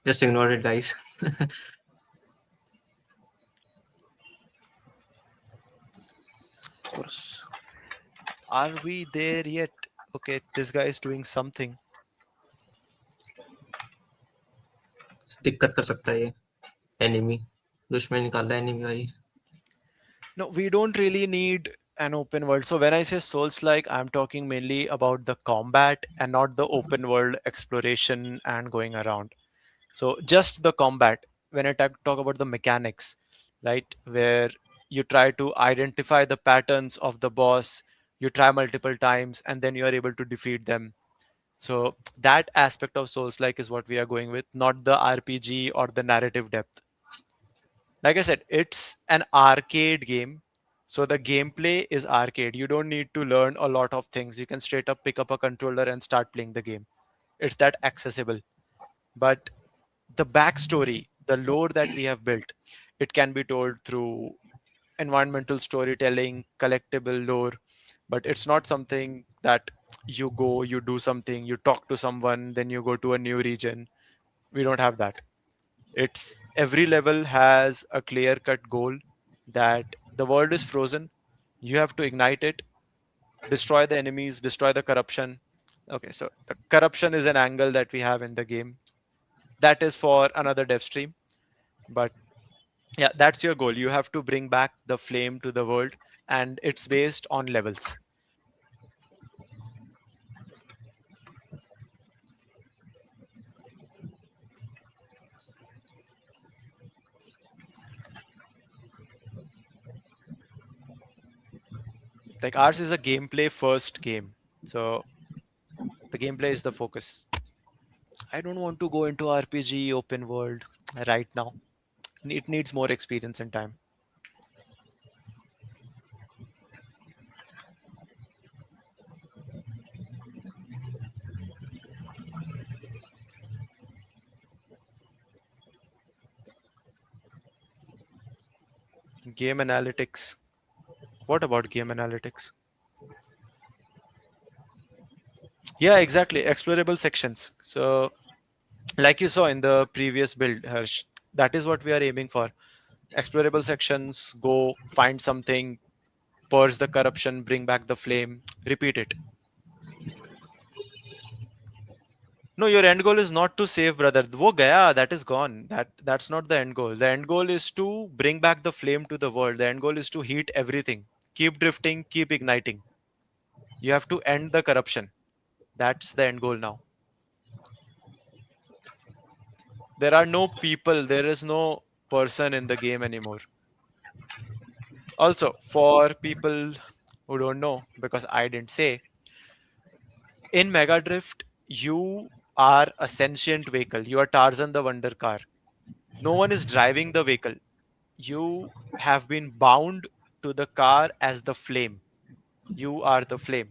Just ignore it, guys. Of course. Are we there yet? Okay, this guy is doing something. दिक्कत कर सकता है ये enemy दुश्मन निकाल रहा है enemy का ये No, we don't really need an open world. So when I say Souls like, I'm talking mainly about the combat and not the open world exploration and going around. So just the combat. When I talk about the mechanics, right, where you try to identify the patterns of the boss, you try multiple times, and then you are able to defeat them. So that aspect of Souls like is what we are going with, not the RPG or the narrative depth. Like I said, it's an arcade game. So the gameplay is arcade. You don't need to learn a lot of things. You can straight up pick up a controller and start playing the game. It's that accessible. But the backstory, the lore that we have built, it can be told through environmental storytelling, collectible lore. But it's not something that you go, you do something, you talk to someone, then you go to a new region. We don't have that. It's every level has a clear cut goal that the world is frozen. You have to ignite it, destroy the enemies, destroy the corruption. Okay, so the corruption is an angle that we have in the game. That is for another dev stream. But yeah, that's your goal. You have to bring back the flame to the world, and it's based on levels. Like ours is a gameplay first game. So the gameplay is the focus. I don't want to go into RPG open world right now. It needs more experience and time. Game analytics. What about game analytics? Yeah, exactly. Explorable sections. So, like you saw in the previous build, Harsh, that is what we are aiming for. Explorable sections, go find something, purge the corruption, bring back the flame, repeat it. No, your end goal is not to save, brother. वो गया, that is gone. That's not the end goal. The end goal is to bring back the flame to the world. The end goal is to heat everything. Keep drifting, keep igniting. You have to end the corruption. That's the end goal now. There are no people, there is no person in the game anymore. Also, for people who don't know, because I didn't say, in Mega Drift, you are a sentient vehicle. You are Tarzan the Wonder Car. No one is driving the vehicle. You have been bound to the car as the flame. You are the flame.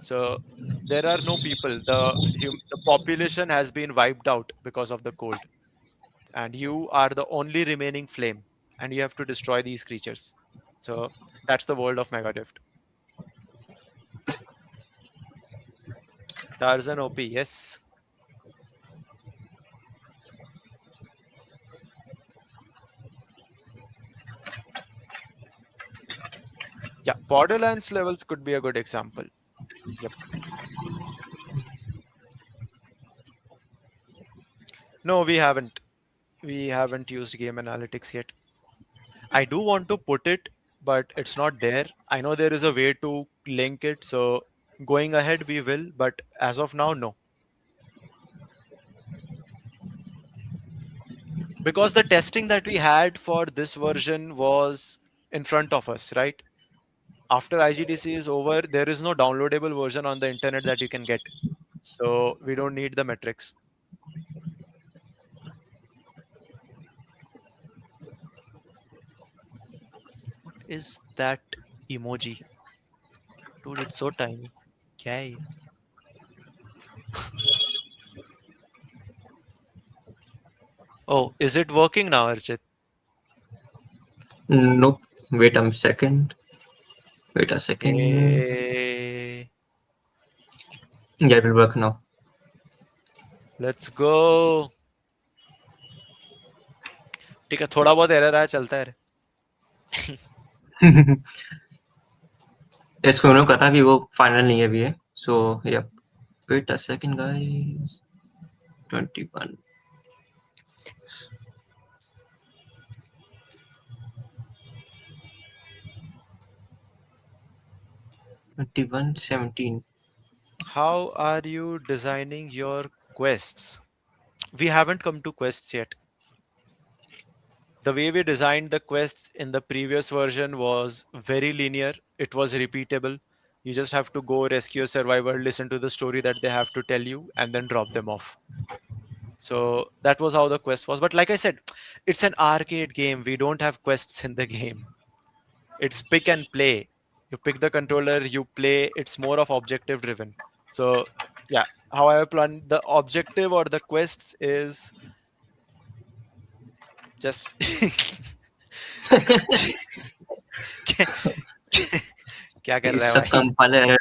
So there are no people. The population has been wiped out because of the cold, and you are the only remaining flame, and you have to destroy these creatures. So that's the world of Megadrift. Tarzan OP, yes. Yeah, Borderlands levels could be a good example. Yep. No, we haven't. We haven't used game analytics yet. I do want to put it, but it's not there. I know there is a way to link it, so going ahead we will, but as of now, no. Because the testing that we had for this version was in front of us, right? After IGDC is over, there is no downloadable version on the internet that you can get. So we don't need the metrics. What is that emoji? Dude, it's so tiny. क्या है ये? Oh, is it working now, Archit? Nope. Wait a second. Wait a second. Hey, Yeah, it will work now. let's go. ठीक है, थोड़ा बहुत error आया, चलता है रे. इसको उन्होंने कहा भी वो फाइनल नहीं है अभी है. So yeah. Wait a second, guys. 21. 21:17. How are you designing your quests? We haven't come to quests yet. The way we designed the quests in the previous version was very linear. It was repeatable. You just have to go rescue a survivor, listen to the story that they have to tell you, and then drop them off. So that was how the quest was. But like I said, it's an arcade game. We don't have quests in the game. It's pick and play. You pick the controller, you play. It's more of objective driven. So yeah, how I plan the objective or the quests is just क्या कर रहा है इसका भाई? compiler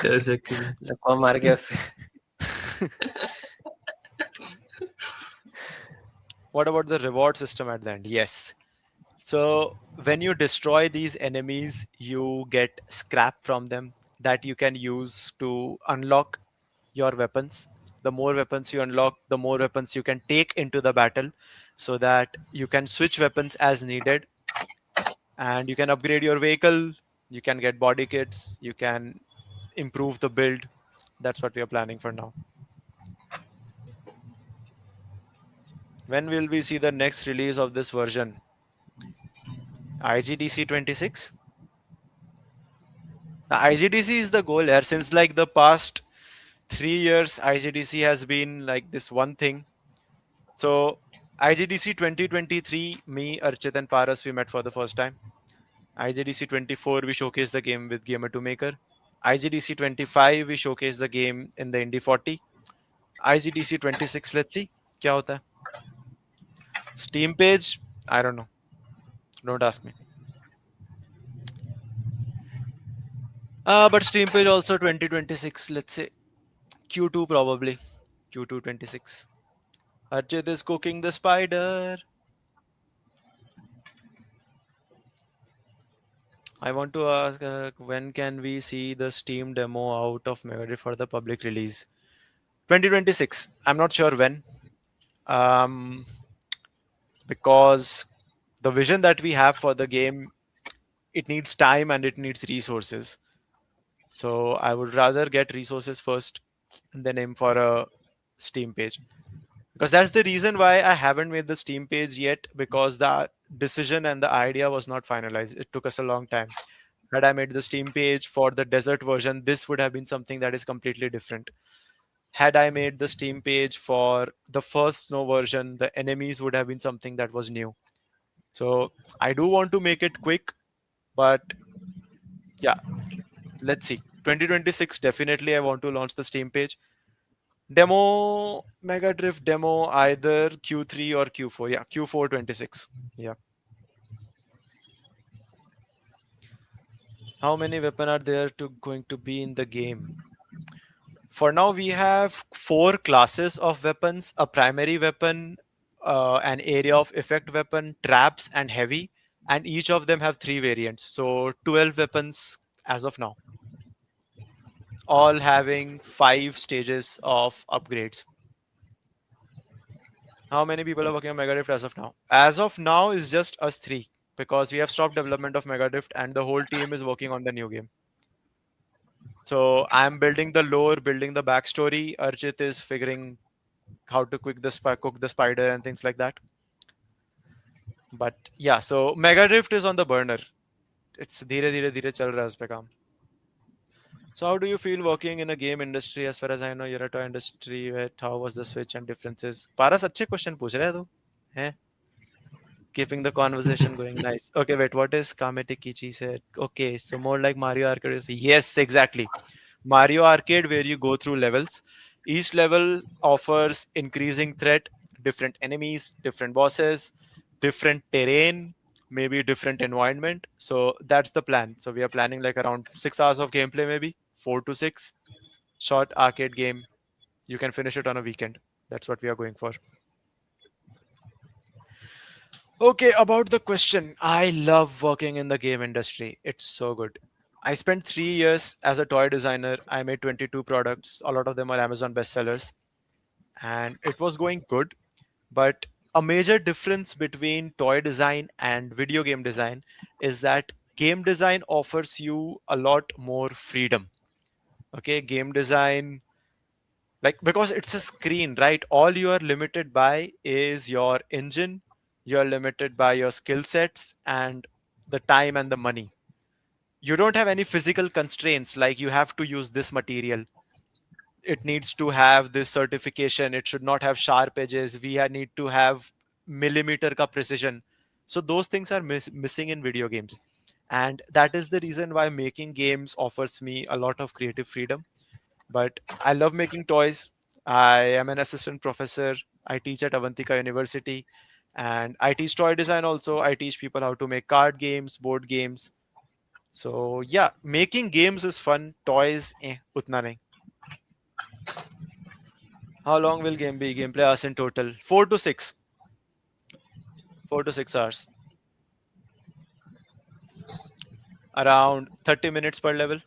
जैसे कि लकवा मार गया उससे. What about the reward system at the end? Yes. So when you destroy these enemies, you get scrap from them that you can use to unlock your weapons. The more weapons you unlock, the more weapons you can take into the battle so that you can switch weapons as needed, and you can upgrade your vehicle, you can get body kits, you can improve the build. That's what we are planning for now. When will we see the next release of this version? IGDC 26? The IGDC is the goal here. Since like the past 3 years, IGDC has been like this one thing. So IGDC 2023, me, Archit, and Paras, we met for the first time. IGDC 24, we showcased the game with Gamer to Maker. IGDC 25, we showcased the game in the Indy 40. IGDC 26, let's see. क्या होता है? Steam page, I don't know. Don't ask me. But Steam page also 2026, let's say. Q2 probably. Q2 26. Archit is cooking the spider. I want to ask when can we see the Steam demo out of MegaDrift for the public release? 2026. I'm not sure when. Um, because the vision that we have for the game, it needs time and it needs resources. So I would rather get resources first and then aim for a Steam page. Because that's the reason why I haven't made the Steam page yet, because the decision and the idea was not finalized. It took us a long time. Had I made the Steam page for the desert version, this would have been something that is completely different. Had I made the Steam page for the first snow version, the enemies would have been something that was new. So I do want to make it quick, but yeah, let's see. 2026, definitely I want to launch the Steam page. Demo, Mega Drift demo, either Q3 or Q4. Yeah, Q4 26. Yeah. How many weapons are there going to be in the game? For now, we have 4 classes of weapons: a primary weapon, an area of effect weapon, traps, and heavy. And each of them have 3 variants. So 12 weapons as of now, all having 5 stages of upgrades. How many people are working on MegaDrift as of now? As of now, is just us 3, because we have stopped development of MegaDrift and the whole team is working on the new game. So I'm building the lore, building the backstory. Archit is figuring how to cook the spider and things like that. But yeah, so Mega Drift is on the burner. It's धीरे धीरे धीरे चल रहा है उस पे काम. So how do you feel working in a game industry? As far as I know, you're a toy industry. How was the switch and differences? पारस अच्छे क्वेश्चन पूछ रहे है तू. हैं? Keeping the conversation going. Nice. Okay, wait. What is Kamete Kichi said? Okay, so more like Mario Arcade. Yes, exactly. Mario Arcade, where you go through levels. Each level offers increasing threat, different enemies, different bosses, different terrain, maybe different environment. So that's the plan. So we are planning like around 6 hours of gameplay, maybe 4 to 6. Short arcade game. You can finish it on a weekend. That's what we are going for. Okay, about the question. I love working in the game industry. It's so good. I spent 3 years as a toy designer. I made 22 products. A lot of them are Amazon bestsellers. And it was going good. But a major difference between toy design and video game design is that game design offers you a lot more freedom. Okay, game design, like, because it's a screen, right? All you are limited by is your engine, you're limited by your skill sets and the time and the money. You don't have any physical constraints like you have to use this material, it needs to have this certification, it should not have sharp edges, need to have millimeter ka precision. So those things are missing in video games, and that is the reason why making games offers me a lot of creative freedom. But I love making toys. I am an assistant professor. I teach at Avantika University, and I teach toy design also. I teach people how to make card games, board games. So yeah, making games is fun. Toys, utna nahi. How long will game be? Gameplay hours in total? 4 to 6. 4 to 6 hours. Around 30 minutes per level.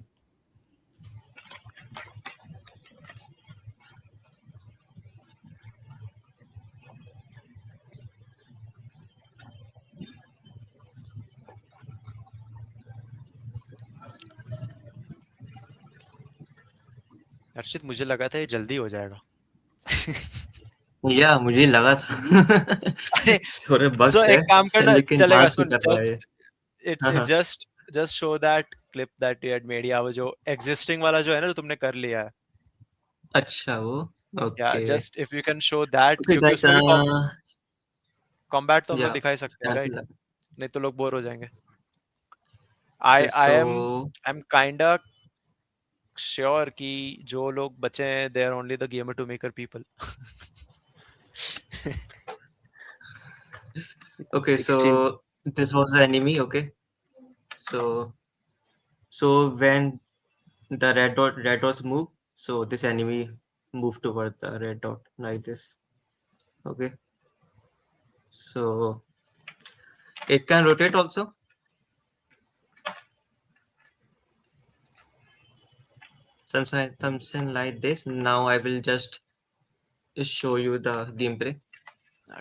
Arshit मुझे लगा था ये जल्दी हो जाएगा. या मुझे लगा था थोड़े So बग्स है एक काम करना लेकिन चलेगा, डांस नहीं सुन, कर रहा है. it's हाँ हाँ. just show that clip that you had made, या वो जो existing वाला जो है ना जो तुमने कर लिया है. अच्छा वो Yeah, okay. just if you can show that, okay क्योंकि गाइस. उसमें भी कॉम्बैट तो हम या लोग दिखा ही सकते हैं, या राइट? नहीं तो लोग बोर हो जाएंगे. I okay I so am I'm kinda sure कि जो लोग बचे हैं they are only the gamer to maker people. okay, 16. so this was the enemy. Okay, so when the red dots move, so this enemy move toward the red dot like this. Okay, so it can rotate also. Something like this. Now I will just show you the gameplay.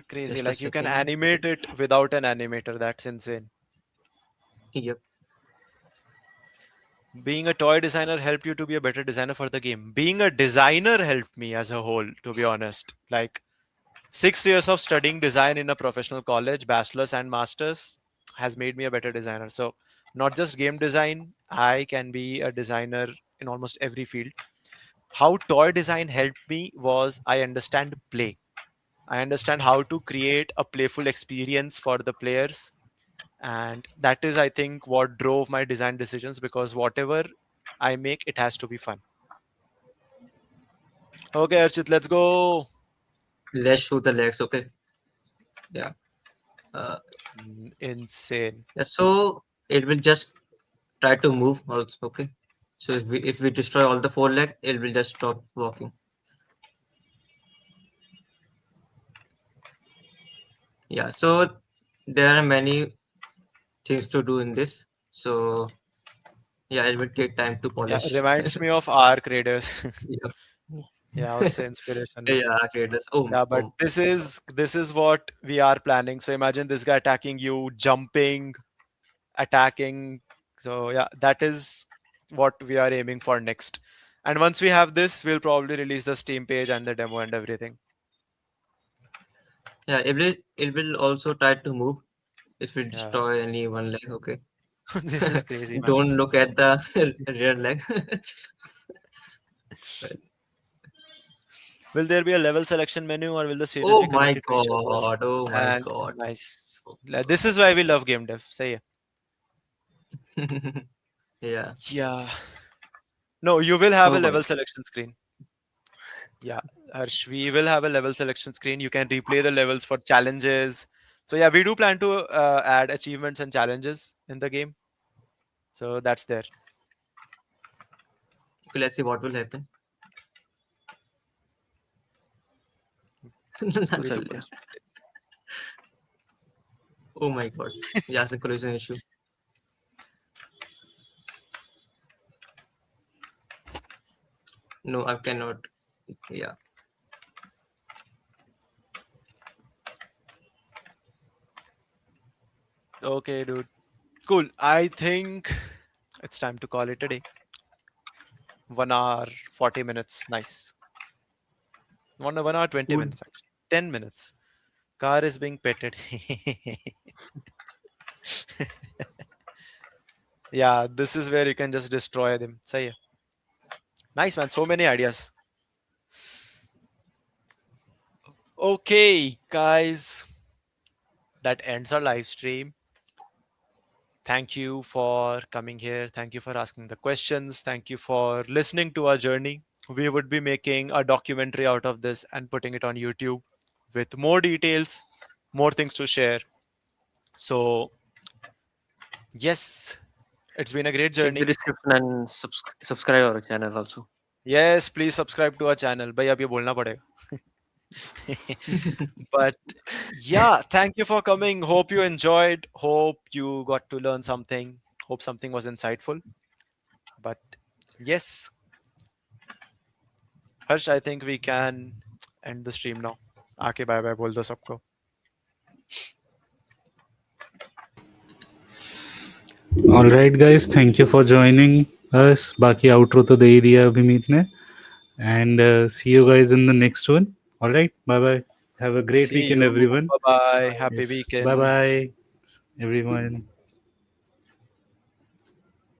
Crazy, Just a like you can second. animate it without an animator. That's insane. Yep. Being a toy designer helped you to be a better designer for the game. Being a designer helped me as a whole, to be honest. Like 6 years of studying design in a professional college, bachelor's and master's, has made me a better designer. So not just game design, I can be a designer in almost every field. How toy design helped me was I understand play. I understand how to create a playful experience for the players. And that is, I think, what drove my design decisions, because whatever I make, it has to be fun. Okay, Archit, let's go. Let's show the legs. Okay. Yeah. Uh, Insane. yeah. So it will just try to move also. Okay. So if we destroy all the four leg, it will just stop walking. Yeah. So there are many things to do in this. So yeah, it will take time to Yeah, polish. reminds me of Arc Raiders. Yeah. Yeah, उससे inspiration low. Yeah. Traders. Oh. Yeah, but Oh. this is what we are planning. So imagine this guy attacking you, jumping, attacking. So yeah, that is what we are aiming for next. And once we have this, we'll probably release the Steam page and the demo and everything. Yeah, it will also try to move if we Yeah. destroy any one leg. Okay. This is crazy, man. Don't look at the rear leg. Well, Will there be a level selection menu or will the stages oh be my connected to each other? god! Oh my And god! nice. This is why we love game dev. Say yeah. Yeah. Yeah. No, you will have a Oh my level god. selection screen. Yeah, Harsh, we will have a level selection screen. You can replay the levels for challenges. So yeah, we do plan to add achievements and challenges in the game. So that's there. Okay, let's see what will happen. Puri to Well, puri. yeah. Oh my god. Yeah, synchronization issue. No, I cannot. Yeah. Okay, dude. Cool. I think it's time to call it a day. 1 hour, 40 minutes. Nice. 1 hour, 20 Good. minutes actually. 10 minutes. Car is being petted. Yeah, this is where you can just destroy them. Say yeah. Nice, man. So many ideas. Okay, guys. That ends our live stream. Thank you for coming here. Thank you for asking the questions. Thank you for listening to our journey. We would be making a documentary out of this and putting it on YouTube with more details, more things to share. So, yes, it's been a great Check the journey. description and subscribe our channel also. Yes, please subscribe to our channel. भाई अब ये बोलना पड़ेगा. But yeah, thank you for coming. Hope you enjoyed. Hope you got to learn something. Hope something was insightful. But yes, Harsh, I think we can end the stream now. आके bye bye बोल दो सबको. All right, guys. Thank you for joining us. बाकी outro तो दे ही दिया अभिमीत ने. And see you guys in the next one. All right. Bye bye. Have a great See weekend, you. everyone. Bye bye. Happy Yes. Bye weekend. bye, everyone.